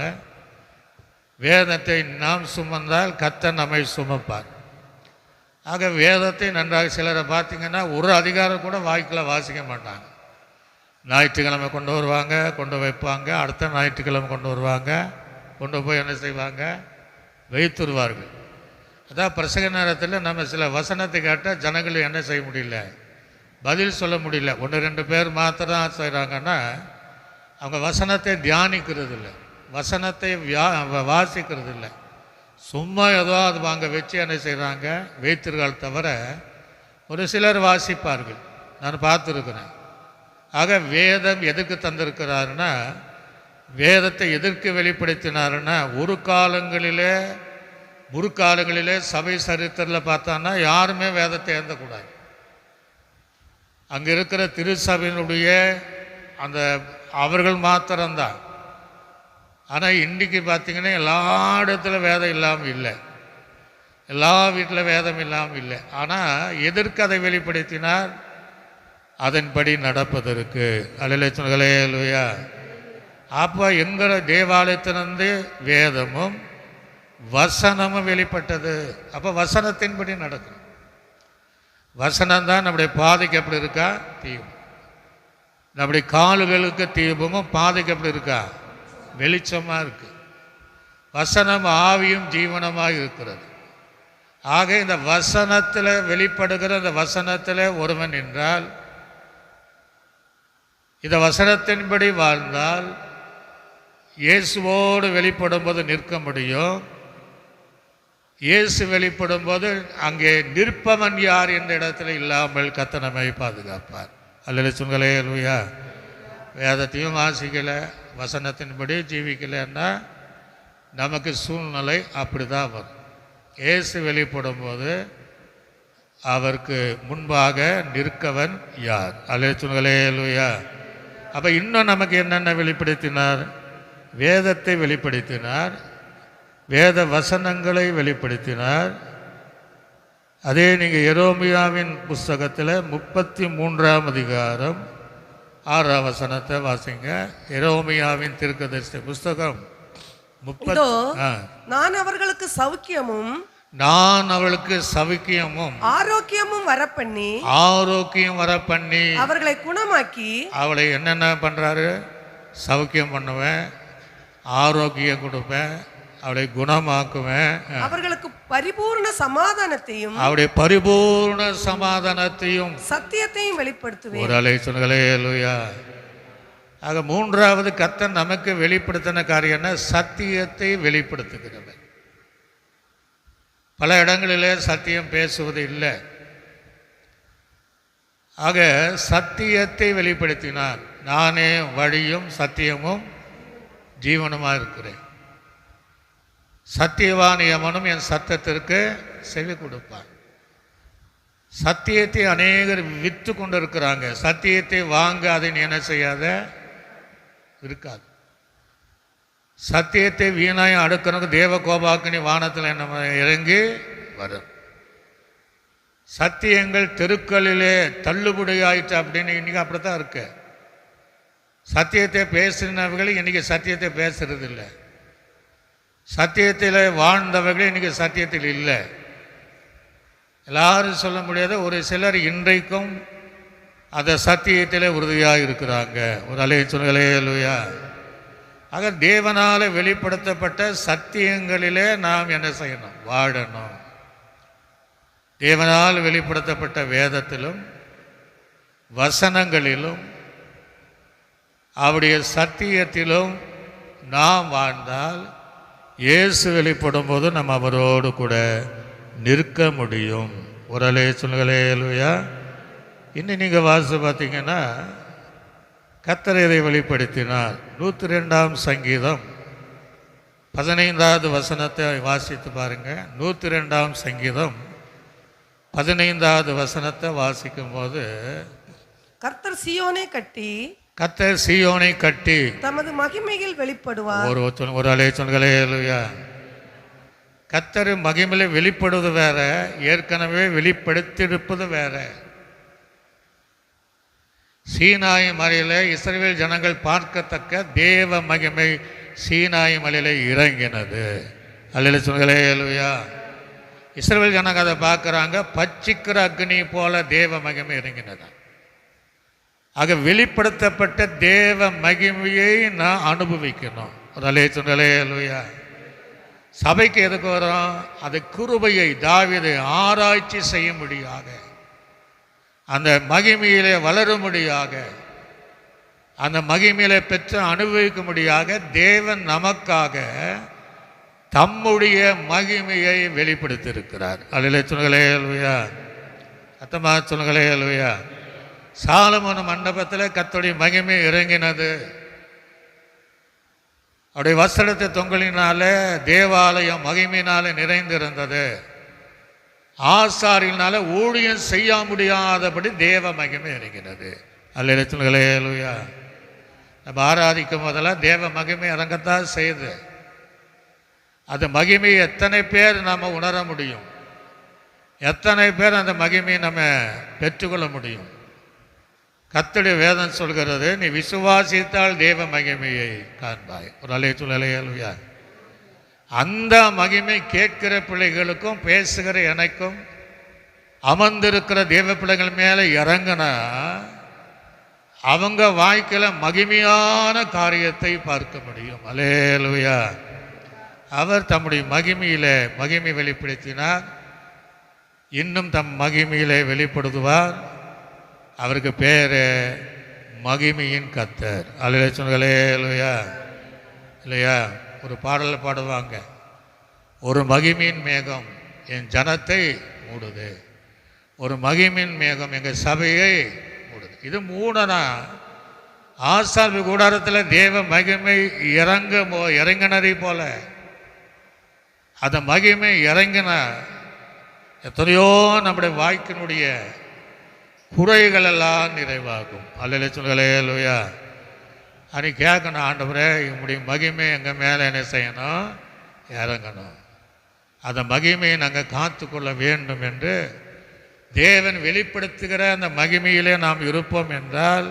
வேதத்தை நாம் சுமந்தால் கர்த்தர் நம்மை சுமப்பார். ஆக வேதத்தை நன்றாக, சிலரை பார்த்திங்கன்னா ஒரு அதிகாரம் கூட வாய்க்கில் வாசிக்க மாட்டாங்க. ஞாயிற்றுக்கிழமை கொண்டு வருவாங்க, கொண்டு வைப்பாங்க, அடுத்த ஞாயிற்றுக்கிழமை கொண்டு வருவாங்க, கொண்டு போய் என்ன செய்வாங்க, வைத்துருவார்கள். அதான் பிரசங்க நேரத்தில் நம்ம சில வசனத்தை கேட்டால் ஜனங்கள் என்ன செய்ய முடியல, பதில் சொல்ல முடியல. 1-2 பேர் மாத்திரம் செய்கிறாங்கன்னா அவங்க வசனத்தை தியானிக்கிறது இல்லை, வசனத்தை வாசிக்கிறது இல்லை. சும்மா ஏதோ அது அங்கே வச்சு என்ன செய்கிறாங்க, வைத்திருக்கால் தவிர ஒரு சிலர் வாசிப்பார்கள், நான் பார்த்துருக்குறேன். ஆக வேதம் எதற்கு தந்திருக்கிறாருன்னா, வேதத்தை எதற்கு வெளிப்படுத்தினாருன்னா, முற்காலங்களிலே சபை சரித்திரத்தில் பார்த்தான்னா யாருமே வேதத்தை எழுந்தக்கூடாது. அங்கே இருக்கிற திருச்சபையினுடைய அந்த அவர்கள் மாத்திரம்தான். ஆனால் இன்றைக்கி பார்த்திங்கன்னா எல்லா இடத்துல வேதம் இல்லாமல் இல்லை, எல்லா வீட்டில் வேதம் இல்லாமல் இல்லை. ஆனால் எதற்கு அதை வெளிப்படுத்தினார்? அதன்படி நடப்பதற்கு. அல்லேலூயா. அப்போ எங்கள் தேவாலயத்திலிருந்து வேதமும் வசனமும் வெளிப்பட்டது. அப்போ வசனத்தின்படி நடக்கும். வசனம்தான் நம்முடைய பாதைக்கு எப்படி இருக்கா? தீபம். நம்முடைய கால்களுக்கு தீபமும் பாதைக்கு எப்படி இருக்கா? வெளிச்சமாக இருக்கு. வசனம் ஆவியும் ஜீவனமாக இருக்கிறது. ஆக இந்த வசனத்தில் வெளிப்படுகிற இந்த வசனத்தில் ஒருவன் என்றால், இந்த வசனத்தின்படி வாழ்ந்தால் இயேசுவோடு வெளிப்படும் போது நிற்க முடியும். இயேசு வெளிப்படும் போது அங்கே நிற்பவன் யார் என்ற இடத்துல இல்லாமல் கர்த்தர் நம்மை பாதுகாப்பார். அல்லேலூயா. வேதத்தையும் வாசிக்கலை, வசனத்தின்படி ஜீவிக்கலைன்னா நமக்கு சூழ்நிலை அப்படி தான் வரும். இயேசு வெளிப்படும் போது அவருக்கு முன்பாக நிற்கவன் யார்? அல்லேலூயா. அப்போ இன்னும் நமக்கு என்னென்ன வெளிப்படுத்தினார்? வேதத்தை வெளிப்படுத்தினார், வேத வசனங்களை வெளிப்படுத்தினார். அதே நீங்கள் எரேமியாவின் புஸ்தகத்தில் 33ஆம் அதிகாரம் 6ஆம் வசனத்தை வாசிங்க. எரேமியாவின் தீர்க்கதரிசி புஸ்தகம் 30. நான் அவர்களுக்கு சௌக்கியமும் ஆரோக்கியமும் வரப்பண்ணி அவர்களை குணமாக்கி, அவளை என்னென்ன பண்றாரு? சௌக்கியம் பண்ணுவேன், ஆரோக்கியம் கொடுப்பேன், அவளை குணமாக்குவேன், அவர்களுக்கு பரிபூர்ண சமாதானத்தையும், அவருடைய பரிபூர்ண சமாதானத்தையும் சத்தியத்தையும் வெளிப்படுத்துவேன். ஒரு அலை சொல்லுங்களேலூயா. ஆக மூன்றாவது கர்த்தர் நமக்கு வெளிப்படுத்தின காரியம் என்ன? சத்தியத்தை வெளிப்படுத்துகிறவர். பல இடங்களிலே சத்தியம் பேசுவது இல்லை. ஆக சத்தியத்தை வெளிப்படுத்தினார். நானே வழியும் சத்தியமும் ஜீவனுமாக இருக்கிறேன். சத்தியவான் எவனும் என் சத்தத்திற்கு செவி கொடுப்பான். சத்தியத்தை அநேகர் விற்று கொண்டு இருக்கிறாங்க. சத்தியத்தை வாங்க அதை என்ன செய்யாத இருக்காது. சத்தியத்தை வீணாய் அடுக்கிறவங்க தேவ கோபாக்கினி வானத்தில் என்ன இறங்கி வரும். சத்தியங்கள் தெருக்களிலே தள்ளுபடி ஆயிட்டு அப்படின்னு இன்னைக்கு அப்படித்தான் இருக்கு. சத்தியத்தை பேசினவர்கள் இன்னைக்கு சத்தியத்தை பேசுறது இல்லை. சத்தியத்தில் வாழ்ந்தவர்கள் இன்னைக்கு சத்தியத்தில் இல்லை. எல்லாரும் சொல்ல முடியாத ஒரு சிலர் இன்றைக்கும் அந்த சத்தியத்தில் உறுதியாக இருக்கிறாங்க. ஒரு அலையை சொல்லுங்களேலூயா. ஆக தேவனால் வெளிப்படுத்தப்பட்ட சத்தியங்களிலே நாம் என்ன செய்யணும்? வாழணும். தேவனால் வெளிப்படுத்தப்பட்ட வேதத்திலும் வசனங்களிலும் அவருடைய சத்தியத்திலும் நாம் வாழ்ந்தால் இயேசு வெளிப்படும் போது நம்ம அவரோடு கூட நிற்க முடியும். ஒரு அலையை சொல்லுங்களேலூயா. இன்னும் நீங்கள் வாசித்து பார்த்தீங்கன்னா கர்த்தர் இதை வெளிப்படுத்தினார். 102ஆம் சங்கீதம் 15வது வசனத்தை வாசித்து பாருங்க. 102ஆம் சங்கீதம் 15வது வசனத்தை வாசிக்கும் போது, கர்த்தர் சீயோனை கட்டி தமது மகிமையில் வெளிப்படுவார். ஒரு அலை சொல்லுங்களேலூயா. கர்த்தர் மகிமையில வெளிப்படுவது வேற, ஏற்கனவே வெளிப்படுத்தியிருப்பது வேற. சீனாய் மலையில இஸ்ரவேல் ஜனங்கள் பார்க்கத்தக்க தேவ மகிமை சீனாய் மலையில இறங்கினது. அல்லேலூயா சொல்லுங்களேலூயா. இஸ்ரவேல் ஜனங்க அதை பார்க்குறாங்க. பச்சிக்கிற அக்னி போல தேவ மகிமை இறங்கினது. ஆக வெளிப்படுத்தப்பட்ட தேவ மகிமையை நான் அனுபவிக்கணும். ஒரு அல்லேலூயா சொல்லுங்களேலூயா. சபைக்கு எதுக்கு வரும்? அது கிருபையை தாவீது ஆராய்ச்சி செய்யும்படியாக, அந்த மகிமையிலே வளரும்படியாக, அந்த மகிமையில பெற்று அனுபவிக்கும்படியாக தேவன் நமக்காக தம்முடைய மகிமையை வெளிப்படுத்தியிருக்கிறார். அல்லேலூயா சொல்லுங்களே அல்லேலூயா. அத்தமா சொல்லுங்களே அல்லேலூயா. சாலமோன் மண்டபத்தில் கர்த்தருடைய மகிமை இறங்கினது. அவருடைய வஸ்திரத்தை தொங்கலினால தேவாலயம் மகிமையினால நிறைந்திருந்தது. ஆசாரியினால ஊழியம் செய்ய முடியாதபடி தேவ மகிமை இறங்கினது. அல்லேலூயா சொல்லுங்களே அல்லேலூயா. நம்ம ஆராதிக்கும் போதெல்லாம் தேவ மகிமை இறங்கத்தான் செய்யுது. அந்த மகிமையை எத்தனை பேர் நாம் உணர முடியும்? எத்தனை பேர் அந்த மகிமையை நம்ம பெற்றுக்கொள்ள முடியும்? கர்த்தருடைய வேதம் சொல்கிறது, நீ விசுவாசித்தால் தேவ மகிமையை காண்பாய். ஒரு அல்லேலூயா. அந்த மகிமை கேட்கிற பிள்ளைகளுக்கும் பேசுகிற எனக்கும் அமர்ந்திருக்கிற தேவ பிள்ளைகள் மேலே இறங்கினா அவங்க வாழ்க்கையில மகிமையான காரியத்தை பார்க்க முடியும். அல்லேலூயா. அவர் தம்முடைய மகிமை வெளிப்படுத்தினார். இன்னும் தம் மகிமையிலே வெளிப்படுத்துவார். அவருக்கு பேரு மகிமையின் கர்த்தர். அல்லேலூயா சொல்லுங்களேலூயா. இல்லையா? ஒரு பாடல் பாடுவாங்க, ஒரு மகிமையின் மேகம் என் ஜனத்தை மூடுது, ஒரு மகிமையின் மேகம் எங்கள் சபையை மூடுது. இது மூடனா ஆசாரிய கூடாரத்தில் தேவ மகிமை இறங்கினதை போல அந்த மகிமை இறங்கின எத்தனையோ நம்முடைய வாழ்க்கையினுடைய குறைகள் எல்லாம் நிறைவாகும். அல்லேலூயா சொல்லுங்களேலூயா. அன்னைக்கு கேட்கணும், ஆண்டவரே உங்களுடைய மகிமை எங்கள் மேலே என்ன செய்யணும்? இறங்கணும். அந்த மகிமையை நாங்கள் காத்து கொள்ள வேண்டும் என்று தேவன் வெளிப்படுத்துகிற அந்த மகிமையிலே நாம் இருப்போம் என்றால்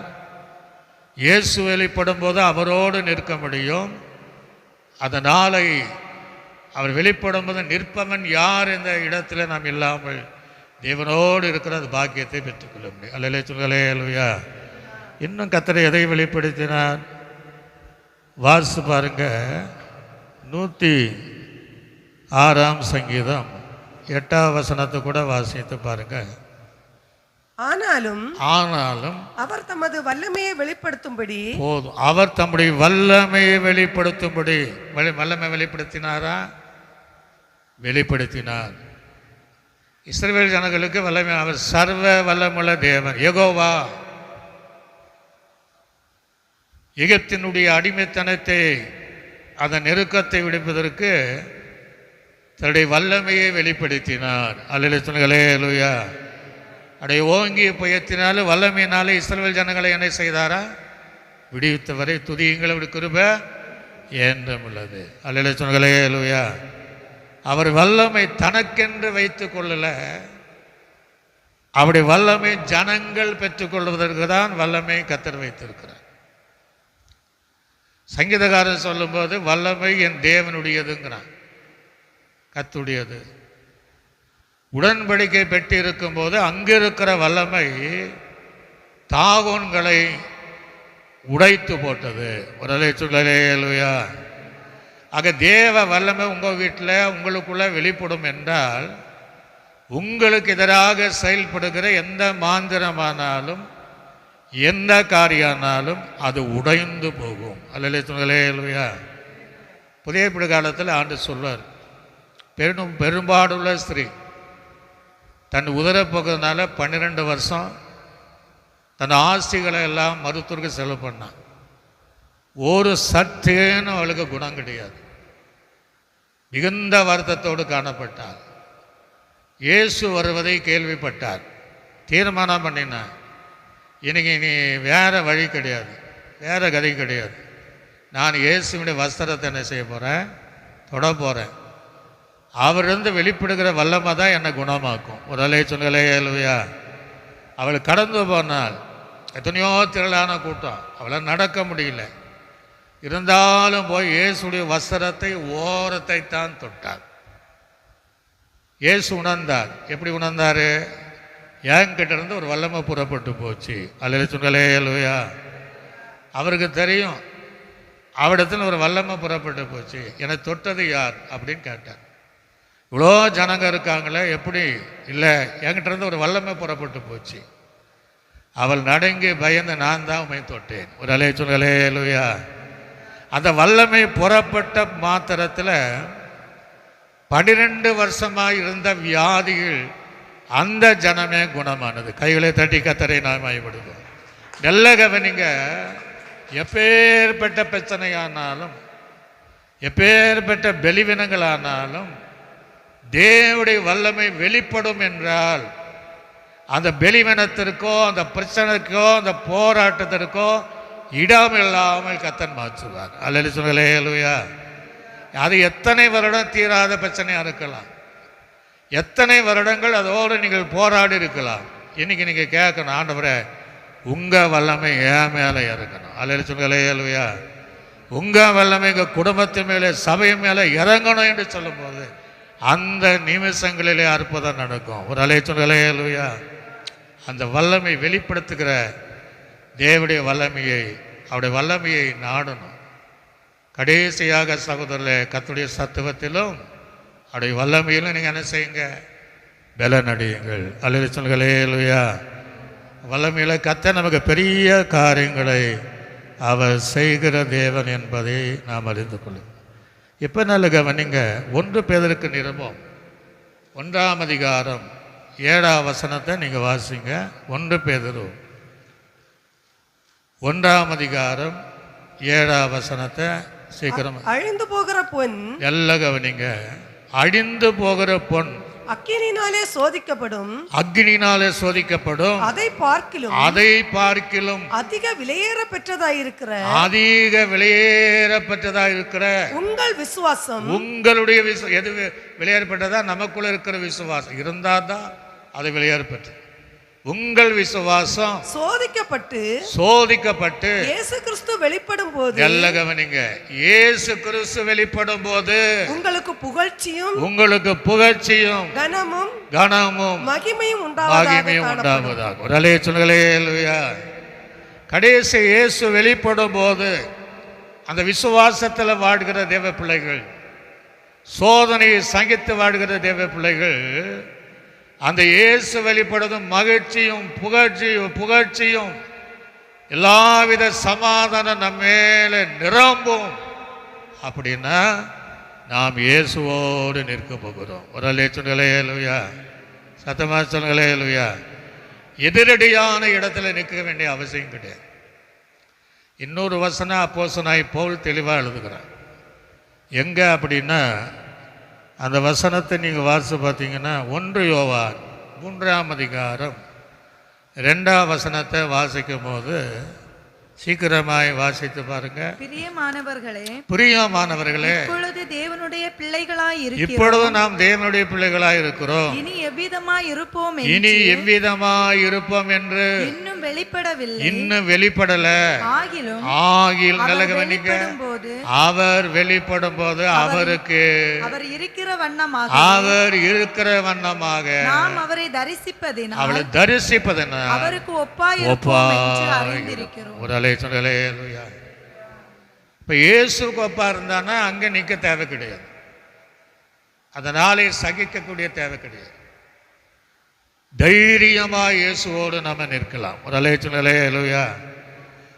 இயேசு வெளிப்படும் போது அவரோடு நிற்க முடியும். அந்த நாளை அவர் வெளிப்படும் போது நிற்பவன் யார் என்ற இடத்துல நாம் இல்லாமல் தேவனோடு இருக்கிற அந்த பாக்கியத்தை பெற்றுக்கொள்ள முடியும். அல்லேலூயா சொல்லுங்களேலூயா. இன்னும் கர்த்தர் எதை வெளிப்படுத்தினார்? வாசித்து பாருங்க, 106ஆம் சங்கீதம் 8ஆம் வசனத்தை கூட வாசித்து பாருங்க. ஆனாலும் அவர் தமது வல்லமையை வெளிப்படுத்தும்படி போதும். அவர் தம்முடைய வல்லமையை வெளிப்படுத்தும்படி வல்லமை வெளிப்படுத்தினாரா? வெளிப்படுத்தினார். இஸ்ரவேல் ஜனங்களுக்கு வல்லமை. அவர் சர்வ வல்லமுள்ள தேவன். யெகோவா எகிப்தினுடைய அடிமைத்தனத்தை அதன் நெருக்கத்தை விடுப்பதற்கு தன்னுடைய வல்லமையை வெளிப்படுத்தினார். அல்லேலூயா சொல்லுங்களேலூயா. அடைய ஓங்கி புயத்தினாலும் வல்லமையினாலே இஸ்ரவேல் ஜனங்களை என்ன செய்தாரா? விடுவித்தவரை துதியுங்கள், அப்படி கிருபை என்றும் உள்ளது. அல்லேலூயா சொல்லுங்களேலூயா. அவர் வல்லமை தனக்கென்று வைத்துக் கொள்ளல, அவருடைய வல்லமை ஜனங்கள் பெற்றுக்கொள்வதற்கு தான் வல்லமை கர்த்தர் வைத்திருக்கிறார். சங்கீதக்காரன் சொல்லும்போது வல்லமை என் தேவனுடையதுங்கிறான், கர்த்தருடையது. உடன்படிக்கை பெற்று இருக்கும்போது அங்கிருக்கிற வல்லமை தாகோன்களை உடைத்து போட்டது. ஒரு அல்லேலூயா. ஆக தேவ வல்லமை உங்கள் வீட்டில் உங்களுக்குள்ள வெளிப்படும் என்றால் உங்களுக்கு எதிராக செயல்படுகிற எந்த மாந்திரமானாலும் எந்த காரியானாலும் அது உடைந்து போகும். அல்லேலூயா. புதிய காலத்தில் ஆண்டு சொல்வார், பெரும்பாடுள்ள ஸ்திரீ தன் உதரப்போகிறதுனால 12 வருஷம் தன் ஆஸ்திகளை எல்லாம் மருத்துவருக்கு செலவு பண்ணான். ஒரு சற்றேனும் அவளுக்கு குணம் கிடையாது. மிகுந்த வருத்தத்தோடு காணப்பட்டார். இயேசு வருவதை கேள்விப்பட்டார். தீர்மானம் பண்ணினார், இன்னைக்கு நீ வேற வழி கிடையாது, வேற கதை கிடையாது. நான் இயேசுவினுடைய வஸ்திரத்தை என்ன செய்ய போகிறேன்? தொட போகிறேன். அவரிருந்து வெளிப்படுகிற வல்லமை தான் என்னை குணமாக்கும். ஒரு அல்லேலூயா. அவள் கடந்து போனால் எத்தனையோ திரளான கூட்டம், அவளால் நடக்க முடியல. இருந்தாலும் போய் இயேசுடைய வஸ்திரத்தை ஓரத்தை தான் தொட்டார். இயேசு உணர்ந்தார். எப்படி உணர்ந்தார்? என்கிட்ட இருந்து ஒரு வல்லமை புறப்பட்டு போச்சு. அல்லேலூயா. அவருக்கு தெரியும் அவரிடத்துல ஒரு வல்லமை புறப்பட்டு போச்சு. என்னை தொட்டது யார் அப்படின்னு கேட்டார். இவ்வளோ ஜனங்க இருக்காங்களே, எப்படி இல்லை, என்கிட்ட இருந்து ஒரு வல்லமை புறப்பட்டு போச்சு. அவள் நடுங்கி பயந்து நான் தான் உம்மை தொட்டேன். ஒரு அலைய சொல்லுங்களே அல்லேலூயா. அந்த வல்லமை புறப்பட்ட மாத்திரத்தில் 12 வருஷமாக இருந்த வியாதிகள் அந்த ஜனமே குணமானது. கைகளை தட்டி கத்தரை நாம் ஆய்விடுவோம். நல்ல கவனிங்க, எப்பேற்பட்ட பிரச்சனையானாலும் எப்பேற்பட்ட பலவீனங்களானாலும் தேவனுடைய வல்லமை வெளிப்படும் என்றால் அந்த பலவீனத்திற்கோ அந்த பிரச்சனைக்கோ அந்த போராட்டத்திற்கோ இடம் இல்லாமல் கர்த்தர் மாற்றுவார். அல்லேலூயா. அது எத்தனை வருடம் தீராத பிரச்சனையாக இருக்கலாம், எத்தனை வருடங்கள் அதோடு நீங்கள் போராடி இருக்கலாம். இன்னைக்கு நீங்கள் கேட்கணும், ஆண்டவரே உங்கள் வல்லமை என் மேலே இறங்கணும். அல்லேலூயா. உங்கள் வல்லமை எங்கள் குடும்பத்தின் மேலே சபை மேலே இறங்கணும் என்று சொல்லும்போது அந்த நிமிஷங்களிலே அற்புதம் நடக்கும். ஒரு அல்லேலூயா. அந்த வல்லமை வெளிப்படுத்துகிற தேவனுடைய வல்லமையை, அவருடைய வல்லமையை நாடணும். கடைசியாக சகோதரர்களே, கர்த்தருடைய சத்துவத்திலும் அவருடைய வல்லமையிலும் நீங்கள் என்ன செய்யுங்க, பலனடையுங்கள். அல்லேலூயா. வல்லமையில் கர்த்தர் நமக்கு பெரிய காரியங்களை அவர் செய்கிற தேவன் என்பதை நாம் அறிந்து கொள்ளும். இப்போ நல்ல கவனிங்க, 1 பேதுருக்கு நிருபம் 1ஆம் அதிகாரம் 7ஆம் வசனத்தை நீங்கள் வாசிங்க. 1 பேதுரு 1ஆம் அதிகாரம் 7ஆம் வசனத்தை சீக்கிரம். அழிந்து போகிற பொன், எல்லாம் கவனிங்க, அழிந்து போகிற பொன் அக்கினினாலே சோதிக்கப்படும், அக்னினாலே சோதிக்கப்படும், அதை பார்க்கிலும் அதிக விலையேற பெற்றதாயிருக்கிற உங்கள் விசுவாசம், உங்களுடைய எது விலையேறப்பட்டதா? நமக்குள்ள இருக்கிற விசுவாசம் இருந்தால் தான் அது விலையேறப்பட்டது. உங்கள் விசுவாசம் சோதிக்கப்பட்டு இயேசு கிறிஸ்து வெளிப்படும் போது, எல்லாம் கவனிங்க, இயேசு கிறிஸ்து வெளிப்படும் போது உங்களுக்கு புகழ்ச்சியும் கனமும் மகிமையும் உண்டாவதாக. ஒரு அலைய சொல்லுங்களேலூயா. கடைசி இயேசு வெளிப்படும் போது அந்த விசுவாசத்தில் வாழ்கிற தேவ பிள்ளைகள், சோதனையை சகித்து வாழ்கிற தேவ பிள்ளைகள், அந்த இயேசு வெளிப்படுதும் மகிழ்ச்சியும் புகழ்ச்சியும் எல்லாவித சமாதானம் நம்ம மேலே நிரம்பும். அப்படின்னா நாம் இயேசுவோடு நிற்க போகிறோம். ஒரு அல்லேலூயா. சத்தமா சொல்லுங்களேலூயா. எதிரடியான இடத்துல நிற்க வேண்டிய அவசியம் கிடையாது. இன்னொரு வசனம் அப்போஸ்தலனாகிய பவுல் தெளிவாக எழுதுகிறார். எங்கே அப்படின்னா, அந்த வசனத்தை நீங்கள் வாசித்து பார்த்தீங்கன்னா 1 யோவான் 3ஆம் அதிகாரம் 2ஆம் வசனத்தை வாசிக்கும் போது சீக்கிரமாய் வாசித்து பாருங்க. பிரியமானவர்களே, இப்பொழுது தேவனுடைய பிள்ளைகளாய் இருக்கிறோம். இப்பொழுது நாம் தேவனுடைய பிள்ளைகளாய் இருக்கிறோம். இனி எவ்விதமாய் இருப்போம் என்று இன்னும் வெளிப்படவில்லை, இன்னும் வெளிப்படல. ஆகிலும் நல்ல கவனிங்க, அவர் வெளிப்படும் போது அவருக்கு அவர் இருக்கிற வண்ணமாக நாம் அவரை தரிசிப்பதினால் அவருக்கு ஒப்பாய் இருப்போம் என்று அறிந்திருக்கிறோம். ஒரு அலை சொல்லலே. இப்ப இயேசுக்கு ஒப்பா இருந்தானா அங்க நிக்க தேவை கிடையாது, அதனாலே சகிக்கக்கூடிய தேவை கிடையாது. தைரியமா இயேசுவோடு நம்ம நிற்கலாம். ஒரு அலை சொல்லலே.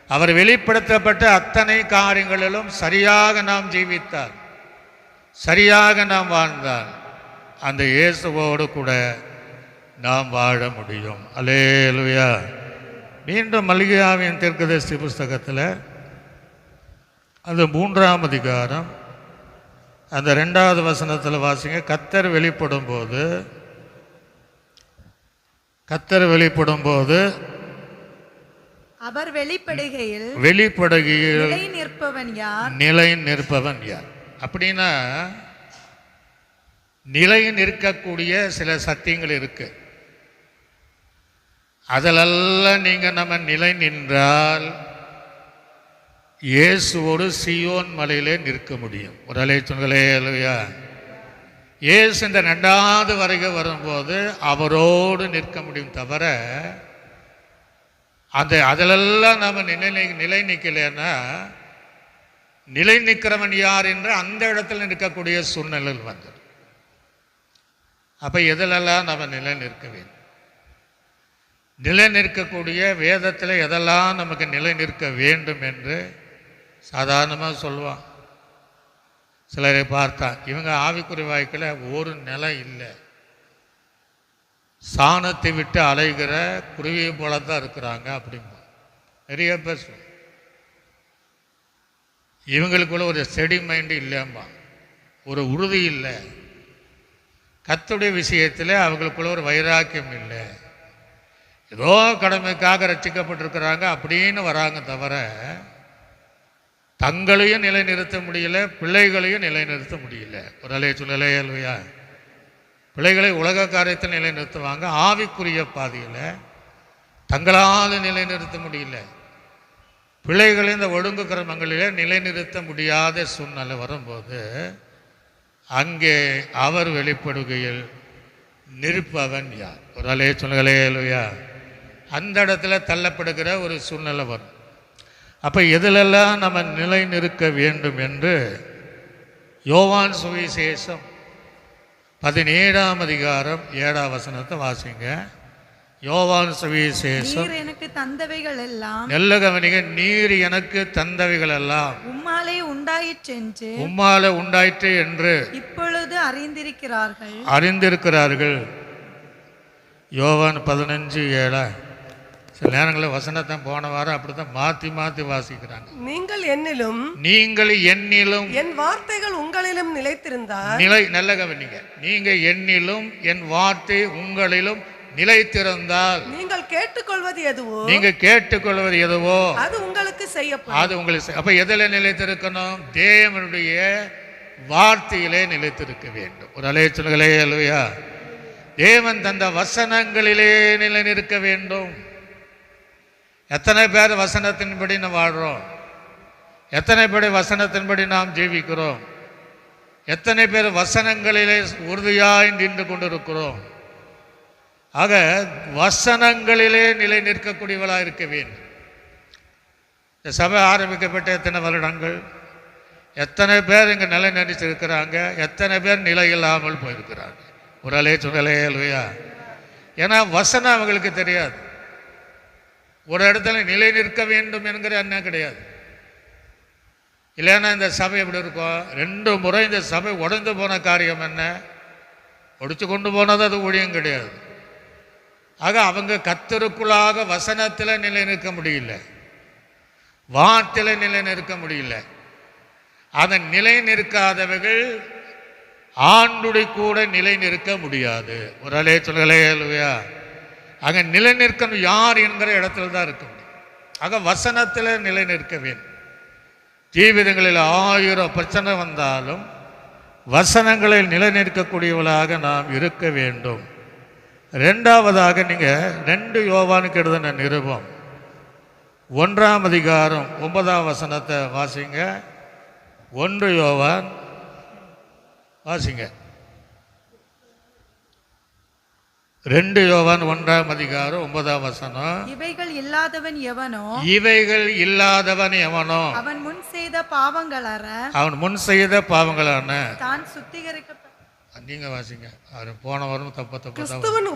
அவர் வெளிப்படுத்தப்பட்ட அத்தனை காரியங்களிலும் சரியாக நாம் ஜீவித்தால், சரியாக நாம் வாழ்ந்தால் அந்த இயேசுவோடு கூட நாம் வாழ முடியும். அல்லேலூயா. மீண்டும் மல்கியாவின் தீர்க்கதரிசி புஸ்தகத்தில் அந்த 3ஆம் அதிகாரம் அந்த 2வது வசனத்தில் வாசிங்க. கர்த்தர் வெளிப்படும் போது அவர் வெளிப்படுகையில் நிலை நிற்பவன் யார்? அப்படின்னா நிலை நிற்கக்கூடிய சில சத்தியங்கள் இருக்கு. அதிலெல்லாம் நீங்க நம்ம நிலை நின்றால் இயேசுவோடு சீயோன் மலையிலே நிற்க முடியும். ஒரு அலையா. இயேசு இந்த 2வது வருகை வரும்போது அவரோடு நிற்க முடியும் தவிர அதிலெல்லாம் நம்ம நிலை நிற்கலைன்னா நிலை நிற்கிறவன் யார் என்று அந்த இடத்துல நிற்கக்கூடிய சூழ்நிலை வந்தது. அப்ப எதிலெல்லாம் நம்ம நிலை நிற்க வேண்டும்? நிலை நிற்கக்கூடிய வேதத்தில் எதெல்லாம் நமக்கு நிலை நிற்க வேண்டும் என்று சாதாரணமாக சொல்லுவான். சிலரை பார்த்தா இவங்க ஆவிக்குரிய வாழ்க்கையில் ஒரு நிலை இல்லை, சாணத்தை விட்டு அலைகிற குருவியை போல தான் இருக்கிறாங்க அப்படிம்பா. நிறைய பேர் இவங்களுக்குள்ள ஒரு ஸ்டெடி மைண்டு இல்லைம்பா, ஒரு உறுதி இல்லை, கர்த்தருடைய விஷயத்தில் அவங்களுக்குள்ள ஒரு வைராக்கியம் இல்லை, ஏதோ கடமைக்காக ரட்சிக்கப்பட்டிருக்கிறாங்க அப்படின்னு வராங்க தவிர தங்களையும் நிலைநிறுத்த முடியல, பிள்ளைகளையும் நிலைநிறுத்த முடியல. ஒரு அலைய சொல்லலையா, பிள்ளைகளை உலக காரியத்தில் நிலைநிறுத்துவாங்க, ஆவிக்குரிய பாதையில் தங்களால் நிலைநிறுத்த முடியல. பிள்ளைகளை இந்த ஒழுங்கு கிரமங்களிலே நிலைநிறுத்த முடியாத சூழ்நிலை வரும்போது அங்கே அவர் வெளிப்படுகையில் நிற்பவன் யார்? ஒரு அலைய சொல்லலையா, அந்த இடத்துல தள்ளப்படுகிற ஒரு சூழ்நிலை வரும். அப்போ எதிலெல்லாம் நம்ம நிலை நிற்க வேண்டும் என்று யோவான் சுவிசேஷம் 17ஆம் அதிகாரம் 7ஆம் வசனத்தை வாசிங்க. யோவான் சுவிசேஷம், நீர் எனக்கு தந்தவைகள் எல்லாம், நல்ல கவனிங்க, நீர் எனக்கு தந்தவைகள் எல்லாம் உம்மாலே உண்டாயிற்றென்று, உம்மாலே உண்டாயிற்று என்று இப்பொழுது அறிந்திருக்கிறார்கள். யோவான் 15:7. சில நேரங்களில் வசனத்தை போன வாரம் அப்படித்தான் மாற்றி மாற்றி வாசிக்கிறாங்க. நீங்கள் என்னிலும் என் வார்த்தைகள் உங்களிலும் நிலைத்திருந்தால், நல்ல கவனிங்க, நீங்க என்னிலும் என் வார்த்தை உங்களிலும் நிலைத்திருந்தால், நீங்கள் கேட்டுக்கொள்வது எதுவோ அது உங்களுக்கு செய்யப்படும். அப்ப எதில் நிலைத்திருக்கணும்? தேவனுடைய வார்த்தையிலே நிலைத்திருக்க வேண்டும். ஒரு அலைச்சல்களே அல்லையா, தேவன் தந்த வசனங்களிலே நிலை நிற்க வேண்டும். எத்தனை பேர் வசனத்தின்படி நாம் வாழ்கிறோம்? எத்தனை பேர் வசனத்தின்படி நாம் ஜீவிக்கிறோம்? எத்தனை பேர் வசனங்களிலே உறுதியாய் நின்று கொண்டிருக்கிறோம்? ஆக வசனங்களிலே நிலை நிற்கக்கூடியவளாக இருக்க வேண்டும். இந்த சபை ஆரம்பிக்கப்பட்ட எத்தனை வருடங்கள், எத்தனை பேர் இங்கே நிலை நினைச்சிருக்கிறாங்க, எத்தனை பேர் நிலை இல்லாமல் போயிருக்கிறாங்க. ஒரு அலைய சொல்லலையே இல்லையா? ஏன்னா வசனம் அவங்களுக்கு தெரியாது. ஒரு இடத்துல நிலை நிற்க வேண்டும் என்கிற எண்ணம் கிடையாது. இல்லைன்னா இந்த சபை எப்படி இருக்கும்? 2 முறை இந்த சபை உடைந்து போன காரியம் என்ன? ஒடிச்சு கொண்டு போனது அது ஊழியம் கிடையாது. ஆக அவங்க கர்த்தருக்குள்ளாக வசனத்தில் நிலை நிற்க முடியல, வார்த்தையில் நிலை நிற்க முடியல. அதன் நிலை நிற்காதவர்கள் ஆண்டுடைய கூட நிலை நிற்க முடியாது. ஒரு அலைய சொல்லலையே இல்லையா? அங்கே நிலை நிற்கணும் யார் என்கிற இடத்துல தான் இருக்க முடியும். ஆக வசனத்தில் நிலை நிற்க வேண்டும். ஜீவிதங்களில் 1000 பிரச்சனை வந்தாலும் வசனங்களில் நிலை நிற்கக்கூடியவளாக நாம் இருக்க வேண்டும். 2ஆவதாக நீங்கள் 2 யோவானுக்கு எழுதின நிருபம் 1ஆம் அதிகாரம் 9ஆம் வசனத்தை வாசிங்க. 1 யோவான் வாசிங்க. 2 யோவான் 1ஆம் அதிகாரம் 9ஆம் வசனம். இவைகள் இல்லாதவன் எவனோ அவன் முன் செய்த பாவங்களான தான் சுத்திகரிக்கப்பட்ட. நீங்க வாசிங்க. அவர் போன வாரம் தப்பு கிறிஸ்துவின்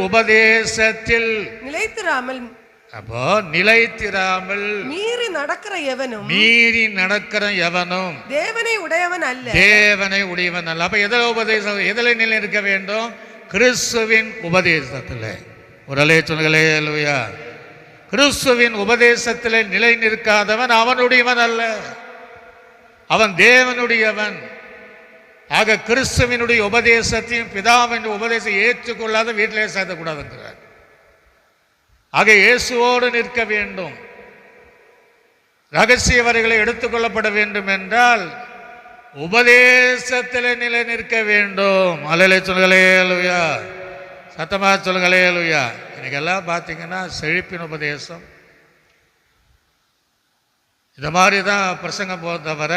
உபதேசத்தில் நிலைத்திராமல், அப்போ நிலைத்திராமல் மீறி நடக்கிற எவனும் தேவனை உடையவன் அல்ல. அப்ப எதில் உபதேசம், எதில் நிலை இருக்க வேண்டும்? கிறிஸ்துவின் உபதேசத்தில். ஒரு அலைய சொல்களே அல்லையா, கிறிஸ்துவின் உபதேசத்தில் நிலை நிற்காதவன் அவனுடையவன் அல்ல, அவன் தேவனுடையவன். ஆக கிறிஸ்துவினுடைய உபதேசத்தையும் பிதாவின் உபதேசம் ஏற்றுக்கொள்ளாத வீட்டிலே சேர்த்தக்கூடாதுங்கிறார். ஆக இயேசுவோடு நிற்க வேண்டும். ரகசிய வரிகளை எடுத்துக்கொள்ளப்பட வேண்டும் என்றால் உபதேசத்தில் நிலை நிற்க வேண்டும். அலையில சொல்களே அல்லையா, சத்தமா சொல்களே அல்லையா. இன்னைக்கு எல்லாம் பார்த்தீங்கன்னா செழிப்பின் உபதேசம் இந்த மாதிரி தான் பிரசங்கம் போக தவிர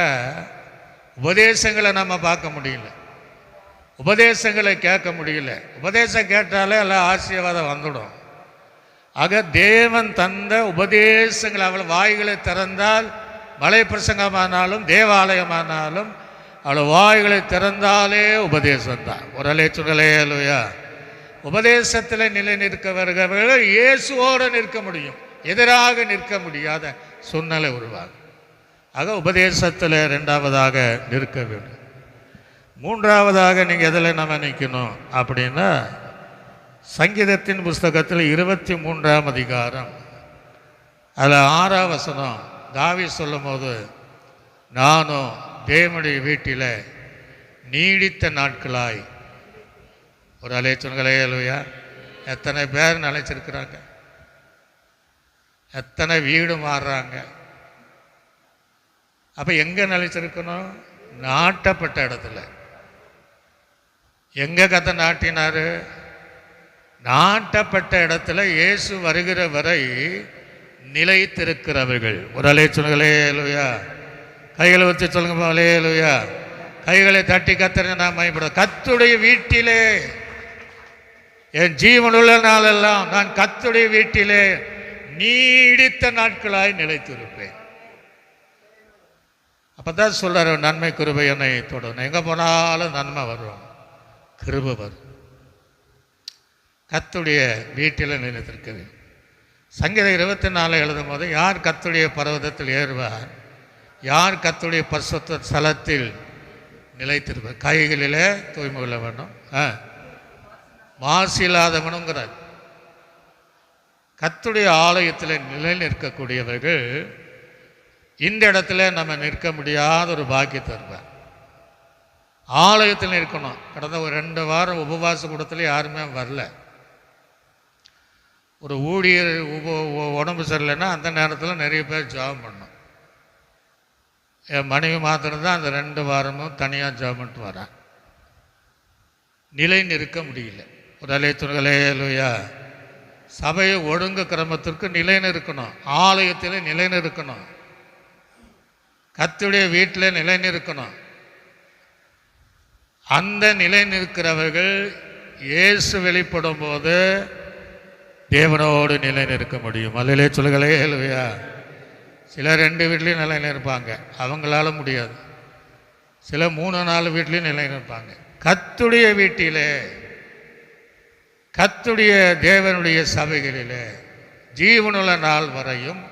உபதேசங்களை நம்ம பார்க்க முடியல, உபதேசங்களை கேட்க முடியல. உபதேசம் கேட்டாலே எல்லாம் ஆசீர்வாதம் வந்துடும். ஆக தேவன் தந்த உபதேசங்கள் அவள் வாய்களை திறந்தால், மலை பிரசங்கமானாலும் தேவாலயமானாலும் அவள் வாய்களை திறந்தாலே உபதேசம் தான். ஒரு அலைய சொல்லலையே இல்லையா. உபதேசத்தில் நிலை நிற்கவர்கள் இயேசுவோடு நிற்க முடியும், எதிராக நிற்க முடியாத சூழ்நிலை உருவாகும். ஆக உபதேசத்தில் ரெண்டாவதாக நிற்க வேண்டும். மூன்றாவதாக நீங்கள் எதில் நம்ம நிற்கணும் அப்படின்னா, சங்கீதத்தின் புஸ்தகத்தில் 23ஆம் அதிகாரம் அதில் 6ஆம் வசனம் தாவீது சொல்லும் போது, நானும் தேவனுடைய வீட்டில் நீடித்த நாட்களாய் ஒரு அலைச்சொல்களே இல்லையா? எத்தனை பேர் நிலைச்சிருக்கிறாங்க, எத்தனை வீடு மாறுறாங்க. அப்போ எங்கே நிலைச்சிருக்கணும்? நாட்டப்பட்ட இடத்துல. எங்கே கத்த நாட்டினார்? நாட்டப்பட்ட இடத்துல இயேசு வருகிற வரை நிலைத்திருக்கிறவர்கள். ஒரு அலைச்சொல்களே இல்லையா? கைகளை வச்சு சொல்லுங்க அலையலுயா. கைகளை தட்டி கத்தரை நான் மயப்பட, கத்துடைய வீட்டிலே என் ஜீவனுள்ள நாளெல்லாம் நான் கத்துடைய வீட்டிலே நீடித்த நாட்களாய் நிலைத்திருப்பேன். அப்பதான் சொல்றாரு, நன்மை கிருபை என்னை தொடரும். எங்க போனாலும் நன்மை வரும், கிருபை வரும். கத்துடைய வீட்டில் நிலைத்திருக்கிறது. சங்கீதம் 24 எழுதும் போது, யார் கத்துடைய பர்வதத்தில் ஏறுவார், யார் கத்துடைய பரிசுத்த ஸ்தலத்தில் நிலைத்திருப்பார். கைகளிலே தூய்மை கொள்ள வேண்டும், மாசு இல்லாதவனுங்கிறார். கத்துடைய ஆலயத்தில் நிலை நிற்கக்கூடியவர்கள் இந்த இடத்துல நம்ம நிற்க முடியாத ஒரு பாக்கியத்தை இருப்பார். ஆலயத்தில் இருக்கணும். கடந்த ஒரு 2 வாரம் உபவாச கூடத்தில் யாருமே வரல. ஒரு ஊழியர் உடம்பு சரியில்லைன்னா அந்த நேரத்தில் நிறைய பேர் ஜெபம் பண்ணோம். என் மனைவி மாத்திரம்தான் அந்த 2 வாரமும் தனியாக ஜெபம் பண்ணிட்டு வரேன். நிலை நிற்க முடியல. ஒரு அலைத்துறைகளே இல்லையா? சபையை ஒழுங்கு கிரமத்திற்கு நிலை நிற்கணும், ஆலயத்தில் நிலை நிற்கணும், கர்த்தருடைய வீட்டில் நிலை நிற்கணும். அந்த நிலை நிற்கிறவர்கள் இயேசு வெளிப்படும் போது தேவனோடு நிலை நிற்க முடியும். அல்லையிலே சொல்லுகளே இல்லையா? சிலர் 2 வீட்லேயும் நிலை நிற்பாங்க, அவங்களால முடியாது. சில 3-4 வீட்லேயும் நிலை நிற்பாங்க. கர்த்தருடைய வீட்டிலே, கர்த்தருடைய தேவனுடைய சபைகளிலே ஜீவனுள்ள நாள் வரையும்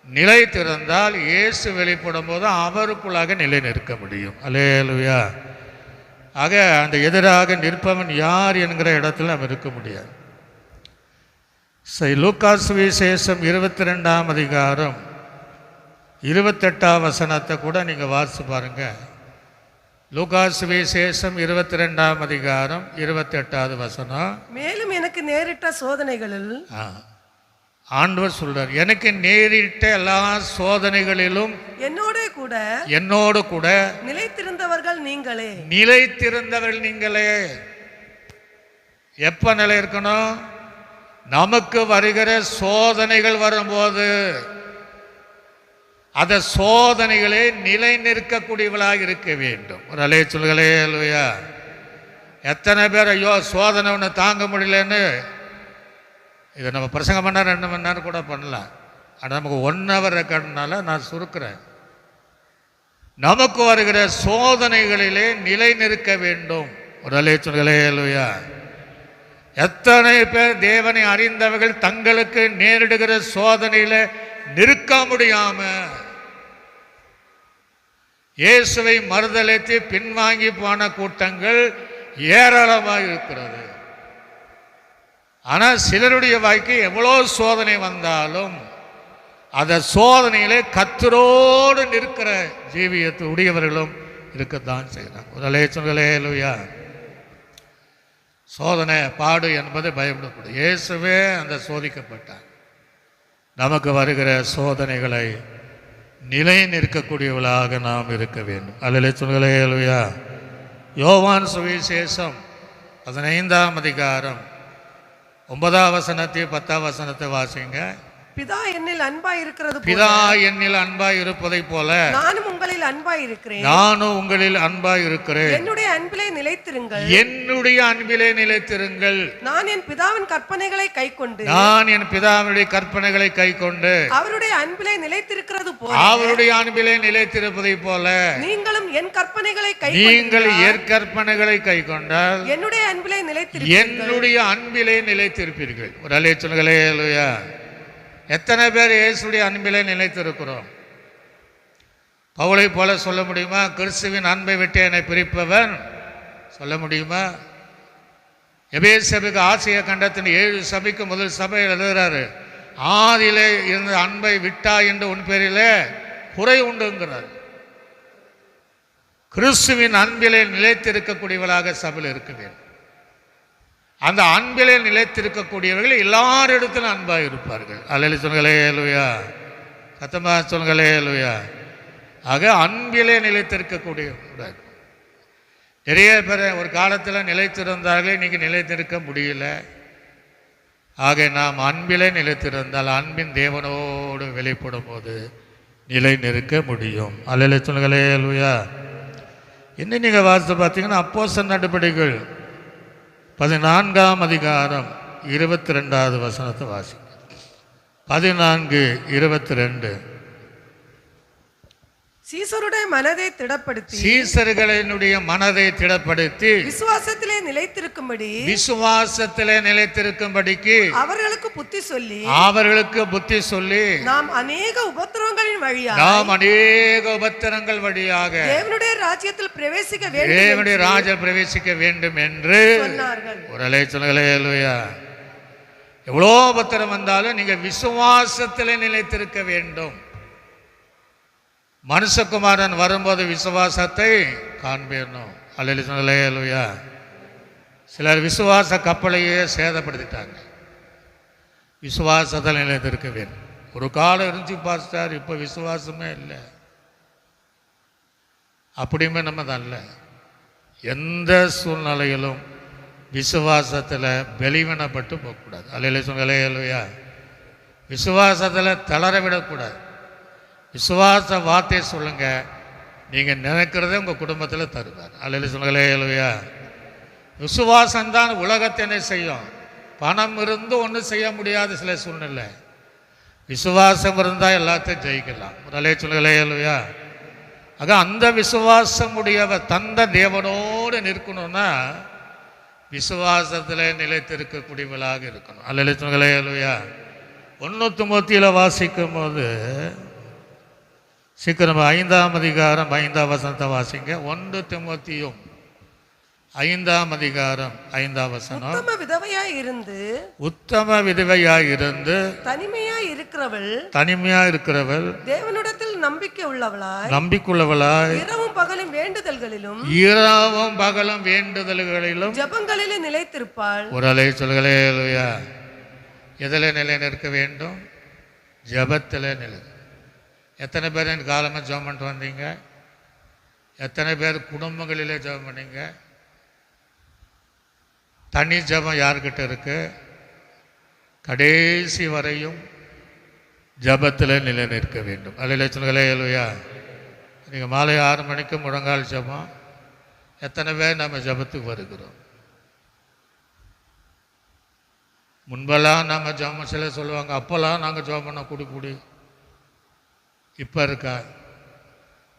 நிலை திறந்தால் இயேசு வெளிப்படும் போது அவருக்குள்ளாக நிலை நிற்க முடியும். அல்லேலூயா. ஆக அந்த எதிராக நிற்பவன் யார் என்கிற இடத்துல அவன் இருக்க முடியாது. லூக்கா சுவிசேஷம் 22ஆம் அதிகாரம் 28ஆம் வசனத்தை கூட நீங்கள் வாசித்து பாருங்க. லூக்கா சுவிசேஷம் 22ஆம் அதிகாரம் 28வது வசனம். மேலும் எனக்கு நேரிட்ட சோதனைகளில், ஆண்டவர் சொல்றார், எனக்கு நேரிட்ட எல்லா சோதனைகளிலும் என்னோடு கூட நிலைத்திருந்தவர்கள் நீங்களே. நிலைத்திருந்தவர்கள் நீங்களே. எப்ப நிலை இருக்கணும்? நமக்கு வருகிற சோதனைகள் வரும்போது அந்த சோதனைகளே நிலை நிற்கக்கூடியவளாக இருக்க வேண்டும். ஒரு அலைய சொல்களே இல்லையா? எத்தனை பேர் ஐயோ சோதனை ஒன்று தாங்க முடியலன்னு, இதை நம்ம பிரசங்கம் பண்ணால் 2 மணி நேரம் கூட பண்ணலாம். ஆனால் நமக்கு 1 ஹவர் ரெக்கார்டுனால நான் சுருக்கிறேன். நமக்கு வருகிற சோதனைகளிலே நிலை நிற்க வேண்டும். ஒரு அலைச்சொல்களே இல்லையா? எத்தனை பேர் தேவனை அறிந்தவர்கள் தங்களுக்கு நேரிடுகிற சோதனையில நிற்க முடியாம இயேசுவை மறுதலித்து பின்வாங்கி போன கூட்டங்கள் ஏராளமாக இருக்கிறது. ஆனால் சிலருடைய வாழ்க்கை எவ்வளோ சோதனை வந்தாலும் அந்த சோதனையிலே கர்த்தரோடு நிற்கிற ஜீவியத்தை உடையவர்களும் இருக்கத்தான் செய்கிறாங்க. ஒரு அலைச்சொல்களே இல்லையா? சோதனை பாடு என்பது பயப்படக்கூடாது. இயேசுவே அந்த சோதிக்கப்பட்டார். நமக்கு வருகிற சோதனைகளை நிலை நிற்கக்கூடியவர்களாக நாம் இருக்க வேண்டும். அல்லேலூயா அல்லேலூயா. யோவான் சுவிசேஷம் 15ஆம் அதிகாரம் 9ஆம் வசனத்தை 10ஆம் வசனத்தை வாசிங்க. பிதா என்னில் அன்பாய் இருக்கிறது பிதா என்னில் அன்பாய் இருப்பதை போல நானும் உங்களில் அன்பாய் இருக்கிறேன். நானும் உங்களில் அன்பாய் இருக்கிறேன். என்னுடைய அன்பிலே நிலைத்திருங்கள். என்னுடைய அன்பிலே நிலைத்திருங்கள். நான் என் பிதாவின் கற்பனைகளை கைக்கொண்டு நான் என் பிதாவினுடைய கற்பனைகளை கைக்கொண்டு அவருடைய அன்பிலே நிலைத்திருக்கிறது போல அவருடைய அன்பிலே நிலைத்திருப்பதை போல நீங்களும் என் கற்பனைகளை நீங்கள் கற்பனைகளை கைக்கொண்டால் என்னுடைய அன்பிலே நிலைத்திருப்பீர்கள். என்னுடைய அன்பிலே நிலைத்திருப்பீர்கள். ஒரு அல்லேலூயா சொல்லுங்களே. அல்லேலூயா. எத்தனை பேர் இயேசுடைய அன்பிலே நிலைத்திருக்கிறோம்? பவுலை போல சொல்ல முடியுமா? கிறிஸ்துவின் அன்பை விட்டு என்னை பிரிப்பவன் சொல்ல முடியுமா? எபேசு சபைக்கு ஆசிய கண்டத்தின் 7 சபைக்கு முதல் சபை எழுதுகிறாரு, ஆதியிலே இருந்த அன்பை விட்டா என்று உன் பேரிலே குறை உண்டுங்கிறார். கிறிஸ்துவின் அன்பிலே நிலைத்திருக்கக்கூடியவர்களாக சபையில் இருக்க வேண்டும். அந்த அன்பிலே நிலைத்திருக்கக்கூடியவர்கள் எல்லாரிடத்திலும் அன்பாக இருப்பார்கள். அல்லேலூயா சொல்லுங்களே. அல்லேலூயா. சத்தமா சொல்லுங்களே. அல்லேலூயா. ஆக அன்பிலே நிலைத்திருக்கக்கூடிய நிறைய பேர் ஒரு காலத்தில் நிலைத்திருந்தார்களே, இன்னைக்கு நிலைத்திருக்க முடியல. ஆக நாம் அன்பிலே நிலைத்திருந்தால் அன்பின் தேவனோடு வெளிப்படும் போது நிலை நிற்க முடியும். அல்லேலூயா சொல்லுங்களே. அல்லேலூயா. இன்னும் நீங்கள் வாசித்து பார்த்தீங்கன்னா அப்போஸ்தலர் நடபடிகள் 14ஆம் அதிகாரம் 22வது வசனத்தை வாசிங்க. 14:22. சீசருடைய மனதை திடப்படுத்தி சீசர்களினுடைய மனதை திடப்படுத்தி விசுவாசத்திலே நிலைத்திருக்கும்படிக்கு அவர்களுக்கு புத்தி சொல்லி நாம் அநேக உபத்திரவங்கள் வழியாக தேவனுடைய ராஜ்யத்தில் பிரவேசிக்க வேண்டும் என்று சொன்னார்கள். ஒரு சொல்லுங்களே. அல்லேலூயா. எவ்வளோ உபத்திரம் வந்தாலும் நீங்க விசுவாசத்திலே நிலைத்திருக்க வேண்டும். மனுஷகுமாரன் வரும்போது விசுவாசத்தை காண்பேனும். அல்லேலூயா. சிலர் விசுவாச கப்பலையே சேதப்படுத்திட்டாங்க. விசுவாசத்தில் நிலைத்திருக்க வேண்டும். ஒரு காலம் இருந்துச்சு பாஸ்டர், இப்போ விசுவாசமே இல்லை. அப்படியுமே நம்ம தான் இல்லை. எந்த சூழ்நிலையிலும் விசுவாசத்தில் பலவீனப்பட்டு போகக்கூடாது. அல்லேலூயா. விசுவாசத்தில் தளர விடக்கூடாது. விசுவாச வார்த்தை சொல்லுங்க, நீங்க நினைக்கிறதே உங்க குடும்பத்தில் தருவார். அல்லேலூயா. விசுவாசம்தான் உலகத்தை என்ன செய்யும்? பணம் இருந்து ஒன்றும் செய்ய முடியாத சில சூழ்நிலை. விசுவாசம் இருந்தால் எல்லாத்தையும் ஜெயிக்கலாம். அல்லேலூயா. ஆக அந்த விசுவாசம் உடையவர் தந்த தேவனோடு நிற்கணும்னா விசுவாசத்தில் நிலைத்திருக்கக்கூடியவர்களாக இருக்கணும். அல்லேலூயா. 1 தீமோத்தேயுல வாசிக்கும் போது சீக்கிரம் 5ஆம் அதிகாரம் 5ஆம் வசனத்தை வாசிங்க. 1 தீமோத்தேயு 5ஆம் அதிகாரம் 5ஆம் வசனம். உத்தம விதவையாய் இருந்து தனிமையாய் இருக்கிறவள் தேவனிடத்தில் நம்பிக்கையுள்ளவளாய் இரவும் பகலும் வேண்டுதல்களிலும் ஜெபங்களிலும் நிலைத்திருப்பாள். ஒரு சொல்லுங்களே. அல்லேலூயா. எதில் நிலை நிற்க வேண்டும்? ஜெபத்தில் நிலை. எத்தனை பேர் என் காலமாக ஜெபம் பண்ணிட்டு வந்தீங்க? எத்தனை பேர் குடும்பங்களிலே ஜெபம் பண்ணீங்க? தனி ஜெபம் யார்கிட்ட இருக்கு? கடைசி வரையும் ஜெபத்தில் நிலை நிற்க வேண்டும். அல்லேலூயா. நீங்கள் மாலை 6 மணிக்கு முழங்கால் ஜெபம். எத்தனை பேர் நம்ம ஜெபத்துக்கு வருகிறோம்? முன்பெல்லாம் நம்ம ஜெபம் சில சொல்லுவாங்க, அப்போல்லாம் நாங்கள் ஜெபம் பண்ண கூடி. இப்போ இருக்கா?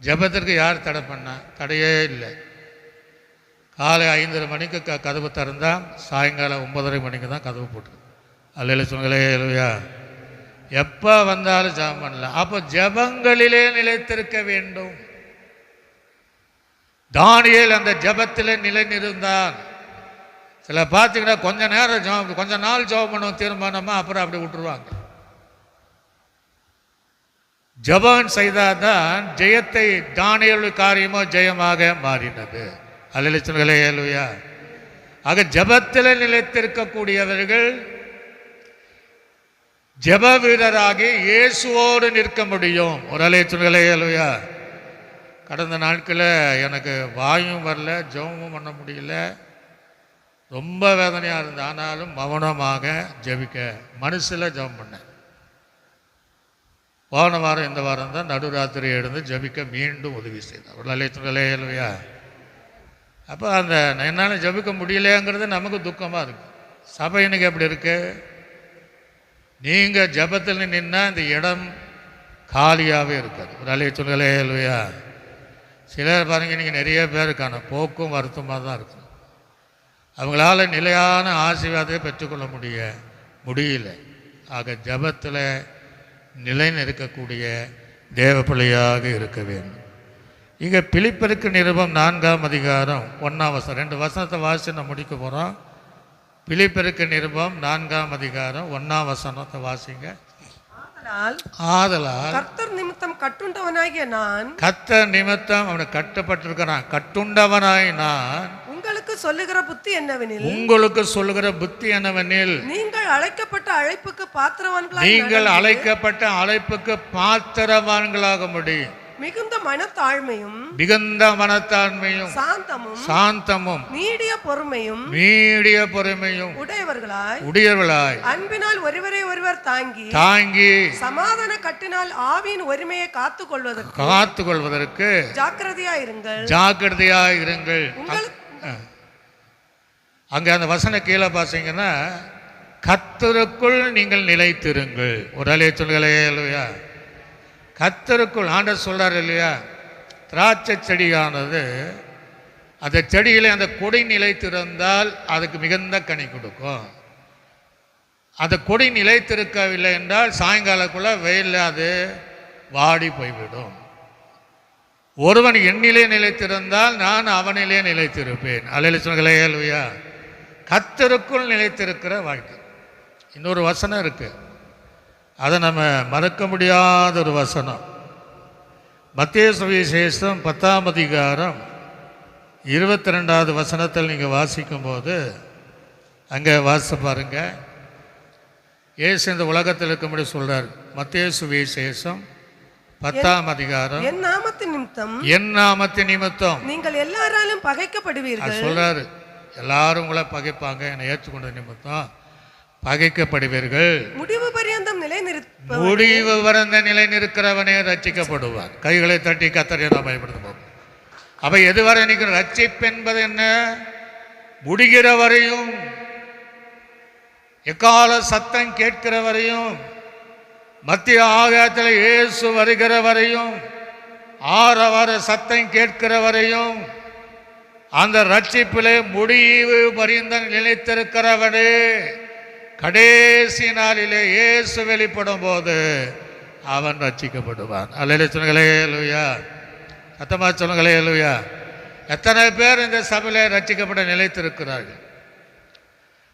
ஜெபத்திற்கு யார் தடை பண்ணா? தடையே இல்லை. காலை 5:30 மணிக்கு கதவு திறந்தால் சாயங்காலம் 9:30 மணிக்கு தான் கதவு போட்டு. அல்லேலூயா. எப்போ வந்தாலும் ஜெபம் பண்ணலாம். அப்போ ஜெபங்களிலே நிலைத்திருக்க வேண்டும். தானியேல் அந்த ஜெபத்திலே நிலை நிறுந்தான். சில பார்த்தீங்கன்னா கொஞ்ச நாள் ஜெபம் பண்ணுவோம் தீர்மானமாக, அப்புறம் அப்படி விட்டுருவாங்க. ஜெபம் செய்தால்தான் ஜெயத்தை தானியேல் காரியமோ ஜெயமாக மாறினது. அல்லேலூயா. ஆக ஜெபத்தில் நிலைத்திருக்கக்கூடியவர்கள் ஜெப வீரராகி இயேசுவோடு நிற்க முடியும். ஒரு அல்லேலூயா. கடந்த நாட்களில் எனக்கு வாயும் வரல, ஜெபமும் பண்ண முடியல, ரொம்ப வேதனையாக இருந்தது. ஆனாலும் மௌனமாக ஜெபிக்க மனசில் ஜெபம் பண்ணேன். போன வாரம் இந்த வாரம் தான் நடுராத்திரி எழுந்து ஜபிக்க மீண்டும் உதவி செய்தார். இல்லையா? அப்போ அந்த என்னால் ஜபிக்க முடியலையாங்கிறது நமக்கு துக்கமாக இருக்குது. சபை இன்னைக்கு எப்படி இருக்கு? நீங்கள் ஜபத்தில் நின்னால் இந்த இடம் காலியாகவே இருக்காது. இல்லையா? சிலர் பாருங்க, இன்றைக்கி நிறைய பேர் இருக்கான போக்கும் வருத்தமாக தான் இருக்கணும். அவங்களால நிலையான ஆசீர்வாதத்தை பெற்றுக்கொள்ள முடியல. ஆக ஜபத்தில் நிலை நிற்கக்கூடிய தேவ பிள்ளையாக இருக்க வேண்டும். இங்கே பிலிப்பியருக்கு நிருபம் 4ஆம் அதிகாரம் 1ஆம் வசனம், 2 வசனத்தை வாசி நம்ம முடிக்க போகிறோம். பிலிப்பியருக்கு நிருபம் 4ஆம் அதிகாரம் 1ஆம் வசனத்தை வாசிங்க. ஆதலால் கர்த்தர் நிமித்தம் கட்டுண்டவனாகிய நான், கர்த்தர் நிமித்தம் அவனை கட்டப்பட்டிருக்கிறான், கட்டுண்டவனாய் நான் உங்களுக்கு சொல்லுகிற புத்தி என்னவெனில், உங்களுக்கு சொல்லுகிற புத்தி என்னவெனில், நீங்கள் அழைக்கப்பட்ட அழைப்புக்கு பாத்திரவான்களாக நீங்கள் அழைக்கப்பட்ட அழைப்புக்கு பாத்திரவான்களாக முடியும். மிகுந்த மனத்தாழ்மையும் சாந்தமும் நீடிய பொறுமையும் உடையவர்களாய் அன்பினால் ஒருவரை ஒருவர் தாங்கி சமாதான கட்டினால் ஆவியின் ஒருமையை காத்துக்கொள்வதற்கு ஜாக்கிரதையாயிருங்கள். அங்க அந்த வசன கீழே பாத்தீங்கன்னா, கர்த்தருக்குள் நீங்கள் நிலைத்திருங்கள். ஒரு இல்லையா? கர்த்தருக்குள் ஆண்டவர் சொல்றாரு இல்லையா? திராட்சை செடியானது அந்த செடியில அந்த கொடி நிலைத்திருந்தால் அதுக்கு மிகுந்த கனி கொடுக்கும். அந்த கொடி நிலைத்திருக்கவில்லை என்றால் சாயங்காலக்குள்ள வெயிலில் அது வாடி போய்விடும். ஒருவன் என்னிலே நிலைத்திருந்தால் நான் அவனிலே நிலைத்திருப்பேன். அல்லேலூயா. கர்த்தருக்குள் நிலைத்திருக்கிற வாழ்க்கை. இன்னொரு வசனம் இருக்கு, அதை நம்ம மறக்க முடியாத ஒரு வசனம். மத்தேயு சுவிசேஷம் 10ஆம் அதிகாரம் 22வது வசனத்தில் நீங்கள் வாசிக்கும் போது அங்கே வாசித்து பாருங்க. இயேசு இந்த உலகத்தில் இருக்கும்படி சொல்றார். மத்தேயு சுவிசேஷம் 10ஆம் அதிகாரம், என் நாமத்தின் நிமித்தம் நீங்கள் எல்லாராலும் பகைக்கப்படுவீர்கள் சொல்றாரு. எல்லாரும் உங்களை பகைப்பாங்க, என்னை ஏற்றுக்கொண்ட நிமித்தம் பகைக்கப்படுவீர்கள். முடிவு பரியந்தம் நிலை நிற்கிறவனே ரட்சிக்கப்படுவார். கைகளை தட்டி கர்த்தரை நாம் பயன்படுத்துவோம். அப்ப எதுவரை நிற்கிற ரட்சிப்பு என்பது என்ன? முடிகிற வரையும், எக்கால சத்தம் கேட்கிற வரையும், மத்திய ஆகாயத்தில் இயேசு வருகிற வரையும், ஆரவார சத்தம் கேட்கிற வரையும், அந்த ரட்சிப்பிலே முடிவு பரிந்த நிலைத்திருக்கிறவனே கடைசி நாளிலே இயேசு வெளிப்படும் போது அவன் ரட்சிக்கப்படுவான். அல்லேலூயா. சத்தமா சொல்லுங்களேலூயா. எத்தனை பேர் இந்த சபையில ரட்சிக்கப்பட நிலைத்திருக்கிறார்கள்?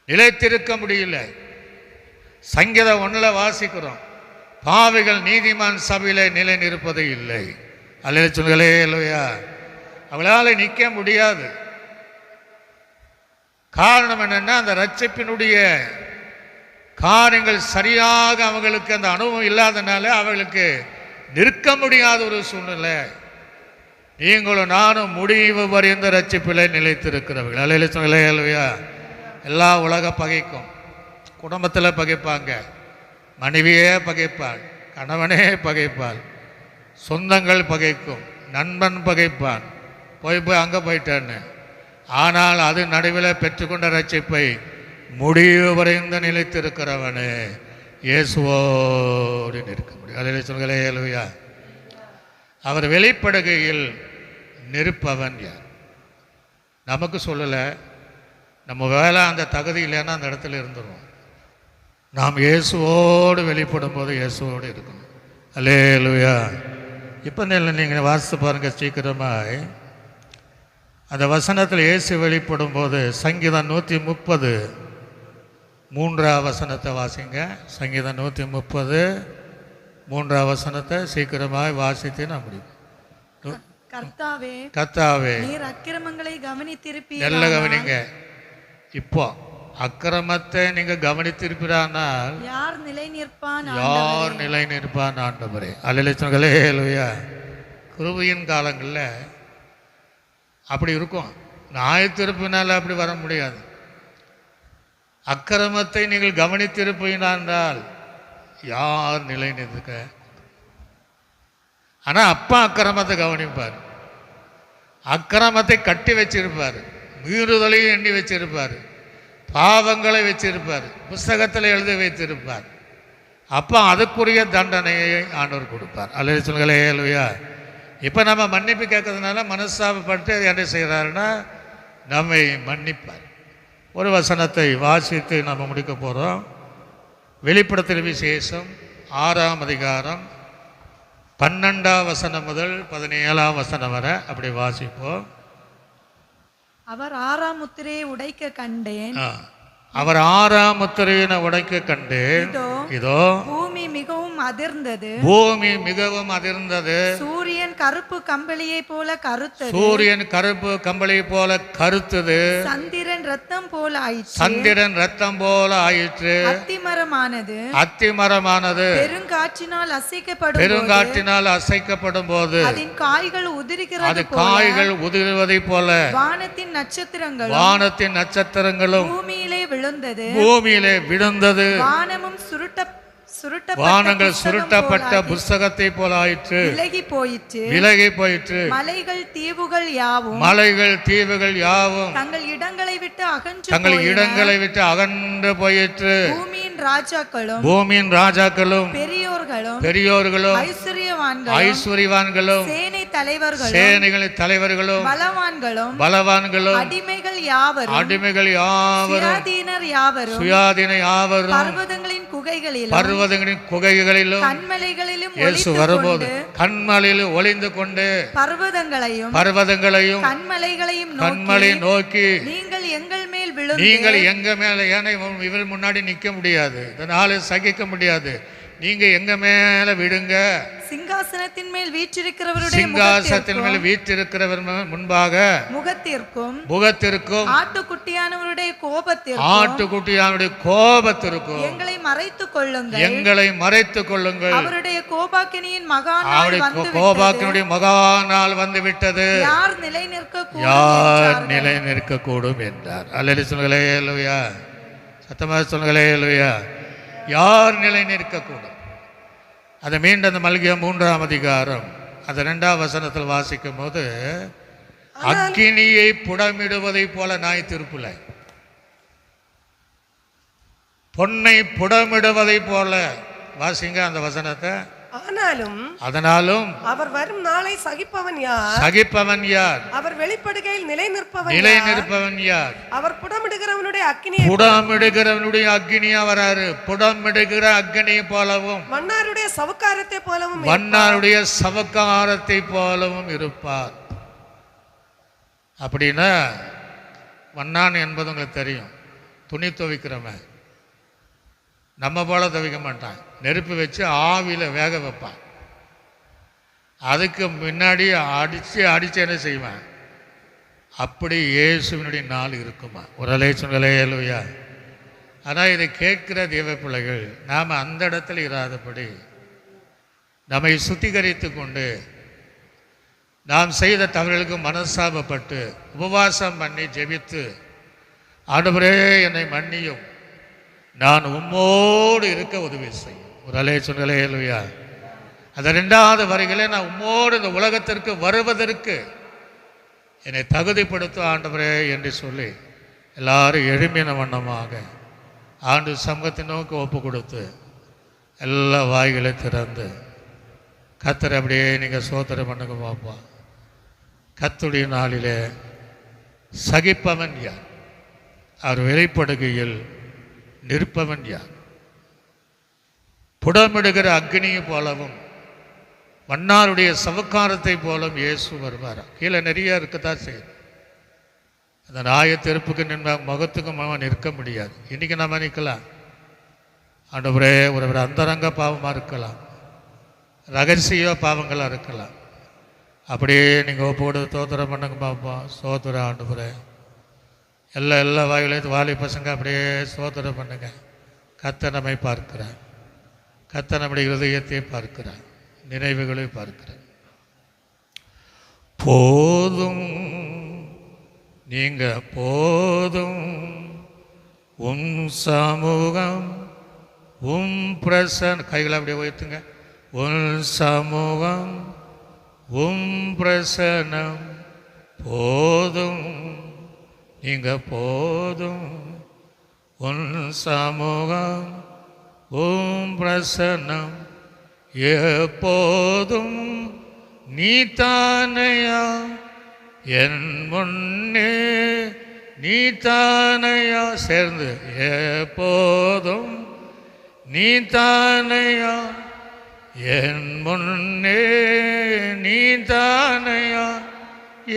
நிலைத்திருக்க முடியல. சங்கீதம் 1 வாசிக்கிறோம், பாவிகள் நீதிமான் சபையிலே நிலை நிற்பது இல்லை. அல்லேலூயா. அவளால் நிற்க முடியாது. காரணம் என்னன்னா, அந்த ரட்சிப்பினுடைய காரியங்கள் சரியாக அவங்களுக்கு அந்த அனுபவம் இல்லாதனால அவர்களுக்கு நிற்க முடியாத ஒரு சூழ்நிலை. நீங்களும் நானும் முடிவு வரைந்த ரட்சிப்பிலே நிலைத்திருக்கிறவர்கள். அல்லேலூயா. எல்லா உலக பகைக்கும், குடும்பத்தில் பகைப்பாங்க, மனைவியே பகைப்பாள், கணவனே பகைப்பாள், சொந்தங்கள் பகைக்கும், நண்பன் பகைப்பான், போய் அங்கே போயிட்டான்னு. ஆனால் அது நடுவில் பெற்றுக்கொண்ட ரட்சிப்பை முடிவு வரைந்த நிலைத்திருக்கிறவனே இயேசுவோடு நிற்க முடியும். அல்லேலூயா. அவர் வெளிப்படுகையில் நிற்பவன் யார்? நமக்கு சொல்லலை. நம்ம வேலை அந்த தகுதி இல்லைன்னா அந்த இடத்துல இருந்துடும். நாம் இயேசுவோடு வெளிப்படும் போது இயேசுவோடு இருக்கணும். அல்லேலூயா. இப்போ நீங்கள் வாசித்து பாருங்க சீக்கிரமாய். அந்த வசனத்தில் இயேசு வெளிப்படும் போது சங்கீதம் 130 3ஆம் வசனத்தை வாசிங்க. சங்கீதம் 130 3ஆம் வசனத்தை சீக்கிரமாய் வாசித்து நான் முடியும். கர்த்தாவே நீர் அக்கிரமங்களை கவனித்திருப்பீர். எல்லாம் கவனிங்க. இப்போ அக்கிரமத்தை நீங்க கவனித்திருப்பானால் யார் நிலை நிற்பான் ஆண்டவரே. அல்லேலூயா. கிருபையின் காலங்களில் அப்படி இருக்கும். நியாயத்தீர்ப்பினால அப்படி வர முடியாது. அக்கிரமத்தை நீங்கள் கவனித்திருப்பீர்கள் யார் நிலை நிற்க? ஆனால் அப்பா அக்கிரமத்தை கவனிப்பார், அக்கிரமத்தை கட்டி வச்சிருப்பார், மீறுதலையும் எண்ணி வச்சிருப்பார், பாவங்களை வச்சிருப்பார், புஸ்தகத்தில் எழுதி வைத்திருப்பார். அப்போ அதுக்குரிய தண்டனையை ஆண்டவர் கொடுப்பார். அல்லது சொல்லுங்களே இல்லையா? இப்போ நம்ம மன்னிப்பு கேட்கறதுனால மனஸ்தாபப்பட்டு என்ன செய்கிறாருன்னா நம்மை மன்னிப்பார். ஒரு வசனத்தை வாசித்து நம்ம முடிக்க போகிறோம். வெளிப்படுத்தல் விசேஷம் 6ஆம் அதிகாரம் 12ஆம் வசனம் முதல் 17ஆம் வசனம் வரை அப்படி வாசிப்போம். அவர் 6ஆம் முத்திரையை உடைக்க கண்டேன். அவர் 6ஆம் முத்திரையினை உடைக்க கண்டேன். இதோ பூமி மிகவும் அதிர்ந்தது. பூமி மிகவும் அதிர்ந்தது. சூரியன் கருப்பு கம்பளியை போல கருத்தது. சூரியன் கருப்பு கம்பளியை போல கருத்தது. சந்திரன் ரத்தம் போல ஆயிற்று. சந்திரன் ரத்தம் போல ஆயிற்று. அத்திமரமானது. அத்திமரமானது பெருங்காற்றினால் அசைக்கப்படும். பெருங்காற்றினால் அசைக்கப்படும் போது அதன் காய்கள் உதிர்கிறது. அது காய்கள் உதிர்வதை போல வானத்தின் நட்சத்திரங்களும் வானத்தின் நட்சத்திரங்களும் பூமியிலே விழுந்தது. பூமியிலே விழுந்தது. வானமும் வானங்கள் சுருட்டப்பட்ட புஸ்தகத்தை போல ஆயிற்று. விலகி போயிற்று. விலகி போயிற்று. மலைகள் தீவுகள் யாவும் மலைகள் தீவுகள் யாவும் தங்கள் இடங்களை விட்டு அகன்று தங்கள் இடங்களை விட்டு அகன்று போயிற்று. பூமியின் ராஜாக்களும் பூமியின் ராஜாக்களும் பெரியோர்களும் பெரியோர்களும் ஐஸ்வர்யவான்களும் சேனை தலைவர்களும் சேனைகளின் தலைவர்களும் பலவான்களும் அடிமைகள் யாவரும் சுயாதீன யாவரும் பர்வதங்களின் குகைகளிலும் இயேசு வரும்போது கன்மலையில் ஒளிந்து கொண்டு பர்வதங்களையும் கன்மலை நோக்கி நீங்கள் எங்க மேல ஏன்னா இவர் முன்னாடி நிக்க முடியாது, இதனால சகிக்க முடியாது, நீங்க எங்க மேல விடுங்க. சிங்காசனத்தின் மேல் வீற்றிருக்கிறவர் முன்பாக முகத்திற்கும் ஆட்டுக்குட்டியானவருடைய கோபத்திற்கும் எங்களை மறைத்துக் கொள்ளுங்கள். அவருடைய கோபாக்கினியின் மகாநாள் வந்து விட்டது. யார் நிலை நிற்க கூடும் என்றார். அல்லேலூயா சொல்லுங்களே அல்லேலூயா. சத்தமாக சொல்லுங்களே அல்லேலூயா. யார் நிலை நிற்கக்கூடும்? அதை மீண்டும் அந்த மல்கியா 3ஆம் அதிகாரம் அது 2ஆம் வசனத்தில் வாசிக்கும் போது அக்கினியை புடமிடுவதை போல நாய் திருப்புல பொன்னை புடமிடுவதை போல வாசிங்க அந்த வசனத்தை. அதனாலும் அவர் வரும் நாளை சகிப்பவன் யார்? அவர் வெளிப்படுகையில் நிலை நிற்பவன் யார்? அவர் புடமிடுகிறவனுடைய அக்கினியா வராரு. புடமிடுகிற அக்கினி போலவும் மன்னாருடைய சவக்காரத்தை போலவும் இருப்பார். அப்படின்னா மன்னான் என்பது உங்களுக்கு தெரியும், துணி துவைக்கிறவன். நம்ம போல துவைக்க மாட்டான், நெருப்பு வச்சு ஆவியில் வேக வைப்பான். அதுக்கு முன்னாடி அடித்து என்ன செய்வான்? அப்படி இயேசுவினுடைய நாள் இருக்குமா? ஒரு அலேசுங்களே அல்லேலூயா. ஆனால் இதை கேட்கிற தேவ பிள்ளைகள் நாம் அந்த இடத்துல இராதபடி நம்மை சுத்திகரித்து கொண்டு நாம் செய்த தவறுகளுக்கு மனஸ்தாபப்பட்டு உபவாசம் பண்ணி ஜெபித்து ஆண்டவரே என்னை மன்னியும், நான் உம்மோடு இருக்க உதவி செய்யும். ஒரு அலேசுங்களே அல்லேலூயா. அந்த 2வது வரிகளே நான் உம்மோடு இந்த உலகத்திற்கு வருவதற்கு என்னை தகுதிப்படுத்தும் ஆண்டவரே என்று சொல்லி எல்லாரும் எழும்பின வண்ணமாக ஆண்டு சமூகத்தை நோக்கி ஒப்பு கொடுத்து எல்லா வாய்களை திறந்து கர்த்தரை அப்படியே நீங்கள் சோதனை பண்ணுங்க பாப்பா. கர்த்தருடைய நாளிலே சகிப்பவன் யார்? அவர் வெளிப்படுகையில் நிற்பவன் யார்? புடமிடுகிற அக்னியை போலவும் மன்னாருடைய சவக்காரத்தை போலவும் இயேசு வருவார். கீழே நிறைய இருக்கத்தான் செய்யும். அந்த நாய தெருப்புக்கு நின்ற முகத்துக்கும் அவன் நிற்க முடியாது. இன்னைக்கு நம்ம நிற்கலாம். ஆண்டவரே ஒரு அந்தரங்க பாவமாக இருக்கலாம், ரகசிய பாவங்களாக இருக்கலாம். அப்படியே நீங்கள் ஒப்போடு தோத்திரம் பண்ணுங்க பார்ப்போம். சோத்திர ஆண்டவரே எல்லா வாயிலையும் வாலி பசங்க அப்படியே சோதனை பண்ணுங்க. கர்த்தர் நம்மை பார்க்கிறார், கர்த்தர் நம்முடைய இருதயத்தை பார்க்கிறார், நினைவுகளை பார்க்கிறார். போதும் நீங்க போதும் உன் சமூகம் உன் பிரசன் கைகளை அப்படியே உயர்த்துங்க. உன் சமூகம் பிரசனம் போதும், நீங்க போதும். உன் சமூகம் பிரசனம் எப்போதும் நீ தானையா என் முன்னே, நீ தானையா. சேர்ந்து எப்போதும் நீ தானையா என் முன்னே, நீ தானையா.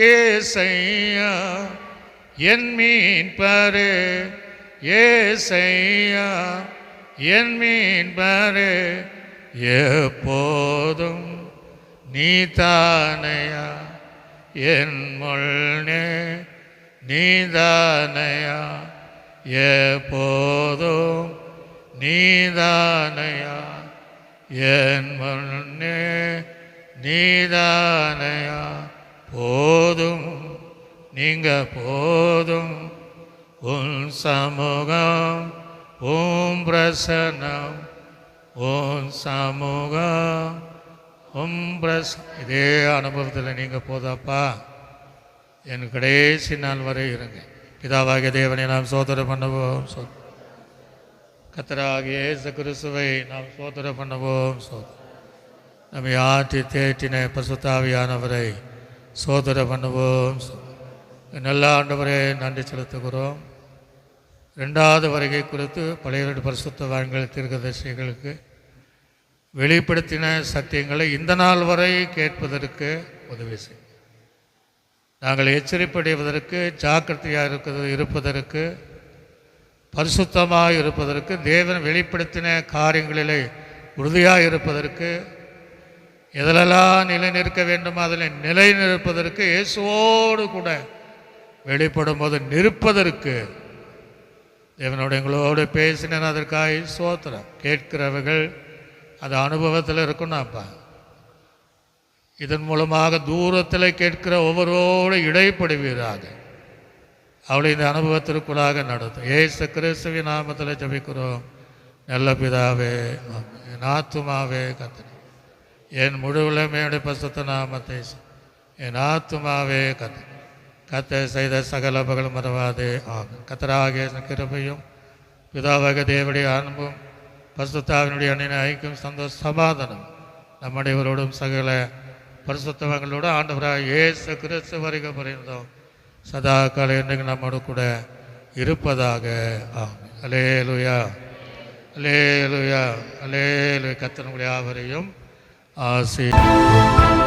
ஏசையா என் மீட்பரே, ஏசையா என் மீட்பரே, எப்போதும் நீ தானையா என் முன்னே, நீ தானையா. எப்போதும் நீ தானையா என் முன்னே, நீ தானையா. போதும், நீங்க போதும். உன் சமூகம் பிரசனம், உன் சமூகம் இதே அனுபவத்தில் நீங்கள் போதாப்பா என் கடைசி நாள் வரை இருங்க. பிதாவாகிய தேவனை நாம் சோதனை பண்ணுவோம், கர்த்தராகிய இயேசு கிறிஸ்துவை நாம் சோதனை பண்ணுவோம். நம்மை ஆற்றி தேற்றின பரிசுத்தாவியானவரை சோதனை பண்ணுவோம். நல்ல ஆண்டவரே நன்றி செலுத்துகிறோம். 2வது வருகை குறித்து பழைய பரிசுத்தவான்கள் தீர்க்கதரிசிகளுக்கு வெளிப்படுத்தின சத்தியங்களை இந்த நாள் வரை கேட்பதற்கு உதவி செய்யும். நாங்கள் எச்சரிப்படைவதற்கு, ஜாக்கிரதையாக இருப்பதற்கு, பரிசுத்தமாக இருப்பதற்கு, தேவன் வெளிப்படுத்தின காரியங்களிலே உறுதியாக இருப்பதற்கு, எதிலெல்லாம் நிலை நிற்க வேண்டுமோ அதில் நிலை நிற்பதற்கு, இயேசுவோடு கூட வெளிப்படும் போது நிற்பதற்கு தேவனோடு எங்களோடு பேசினேன். அதற்காக ஸ்தோத்திரம். கேட்கிறவர்கள் அது அனுபவத்தில் இருக்கணும்ப்பா. இதன் மூலமாக தூரத்தில் கேட்கிற ஒவ்வொருவரோடு இடைப்படுவீராக. அவளை இந்த அனுபவத்திற்குள்ளாக நடத்தும். இயேசு கிறிஸ்துவின் நாமத்தில் ஜெபிக்கிறோம் நல்ல பிதாவே. என் ஆத்துமாவே கர்த்தர், என் முழு உலகமே பரிசுத்த நாமத்தை, என் ஆத்துமாவே கர்த்தர் கர்த்தர் செய்த சகல பகல் மறவாதே. ஆமென். கர்த்தராகிய கிருபையும் பிதாவாகிய தேவனுடைய அன்பும் பரிசுத்தாவினுடைய அன்னின் ஐக்கியம் சந்தோஷ சமாதானம் நம்முடையவரோடும் சகல பரிசுத்தவங்களோடு ஆண்டவராக இயேசு கிறிஸ்து வருகை புரிந்தோம் சதா காலம் என்றைக்கு நம்மோடு கூட இருப்பதாக. ஆமென். அல்லேலூயா, அல்லேலூயா, அல்லேலூயா. கர்த்தர் நம்முடைய யாவரையும் ஆசீர்வதிப்பாராக.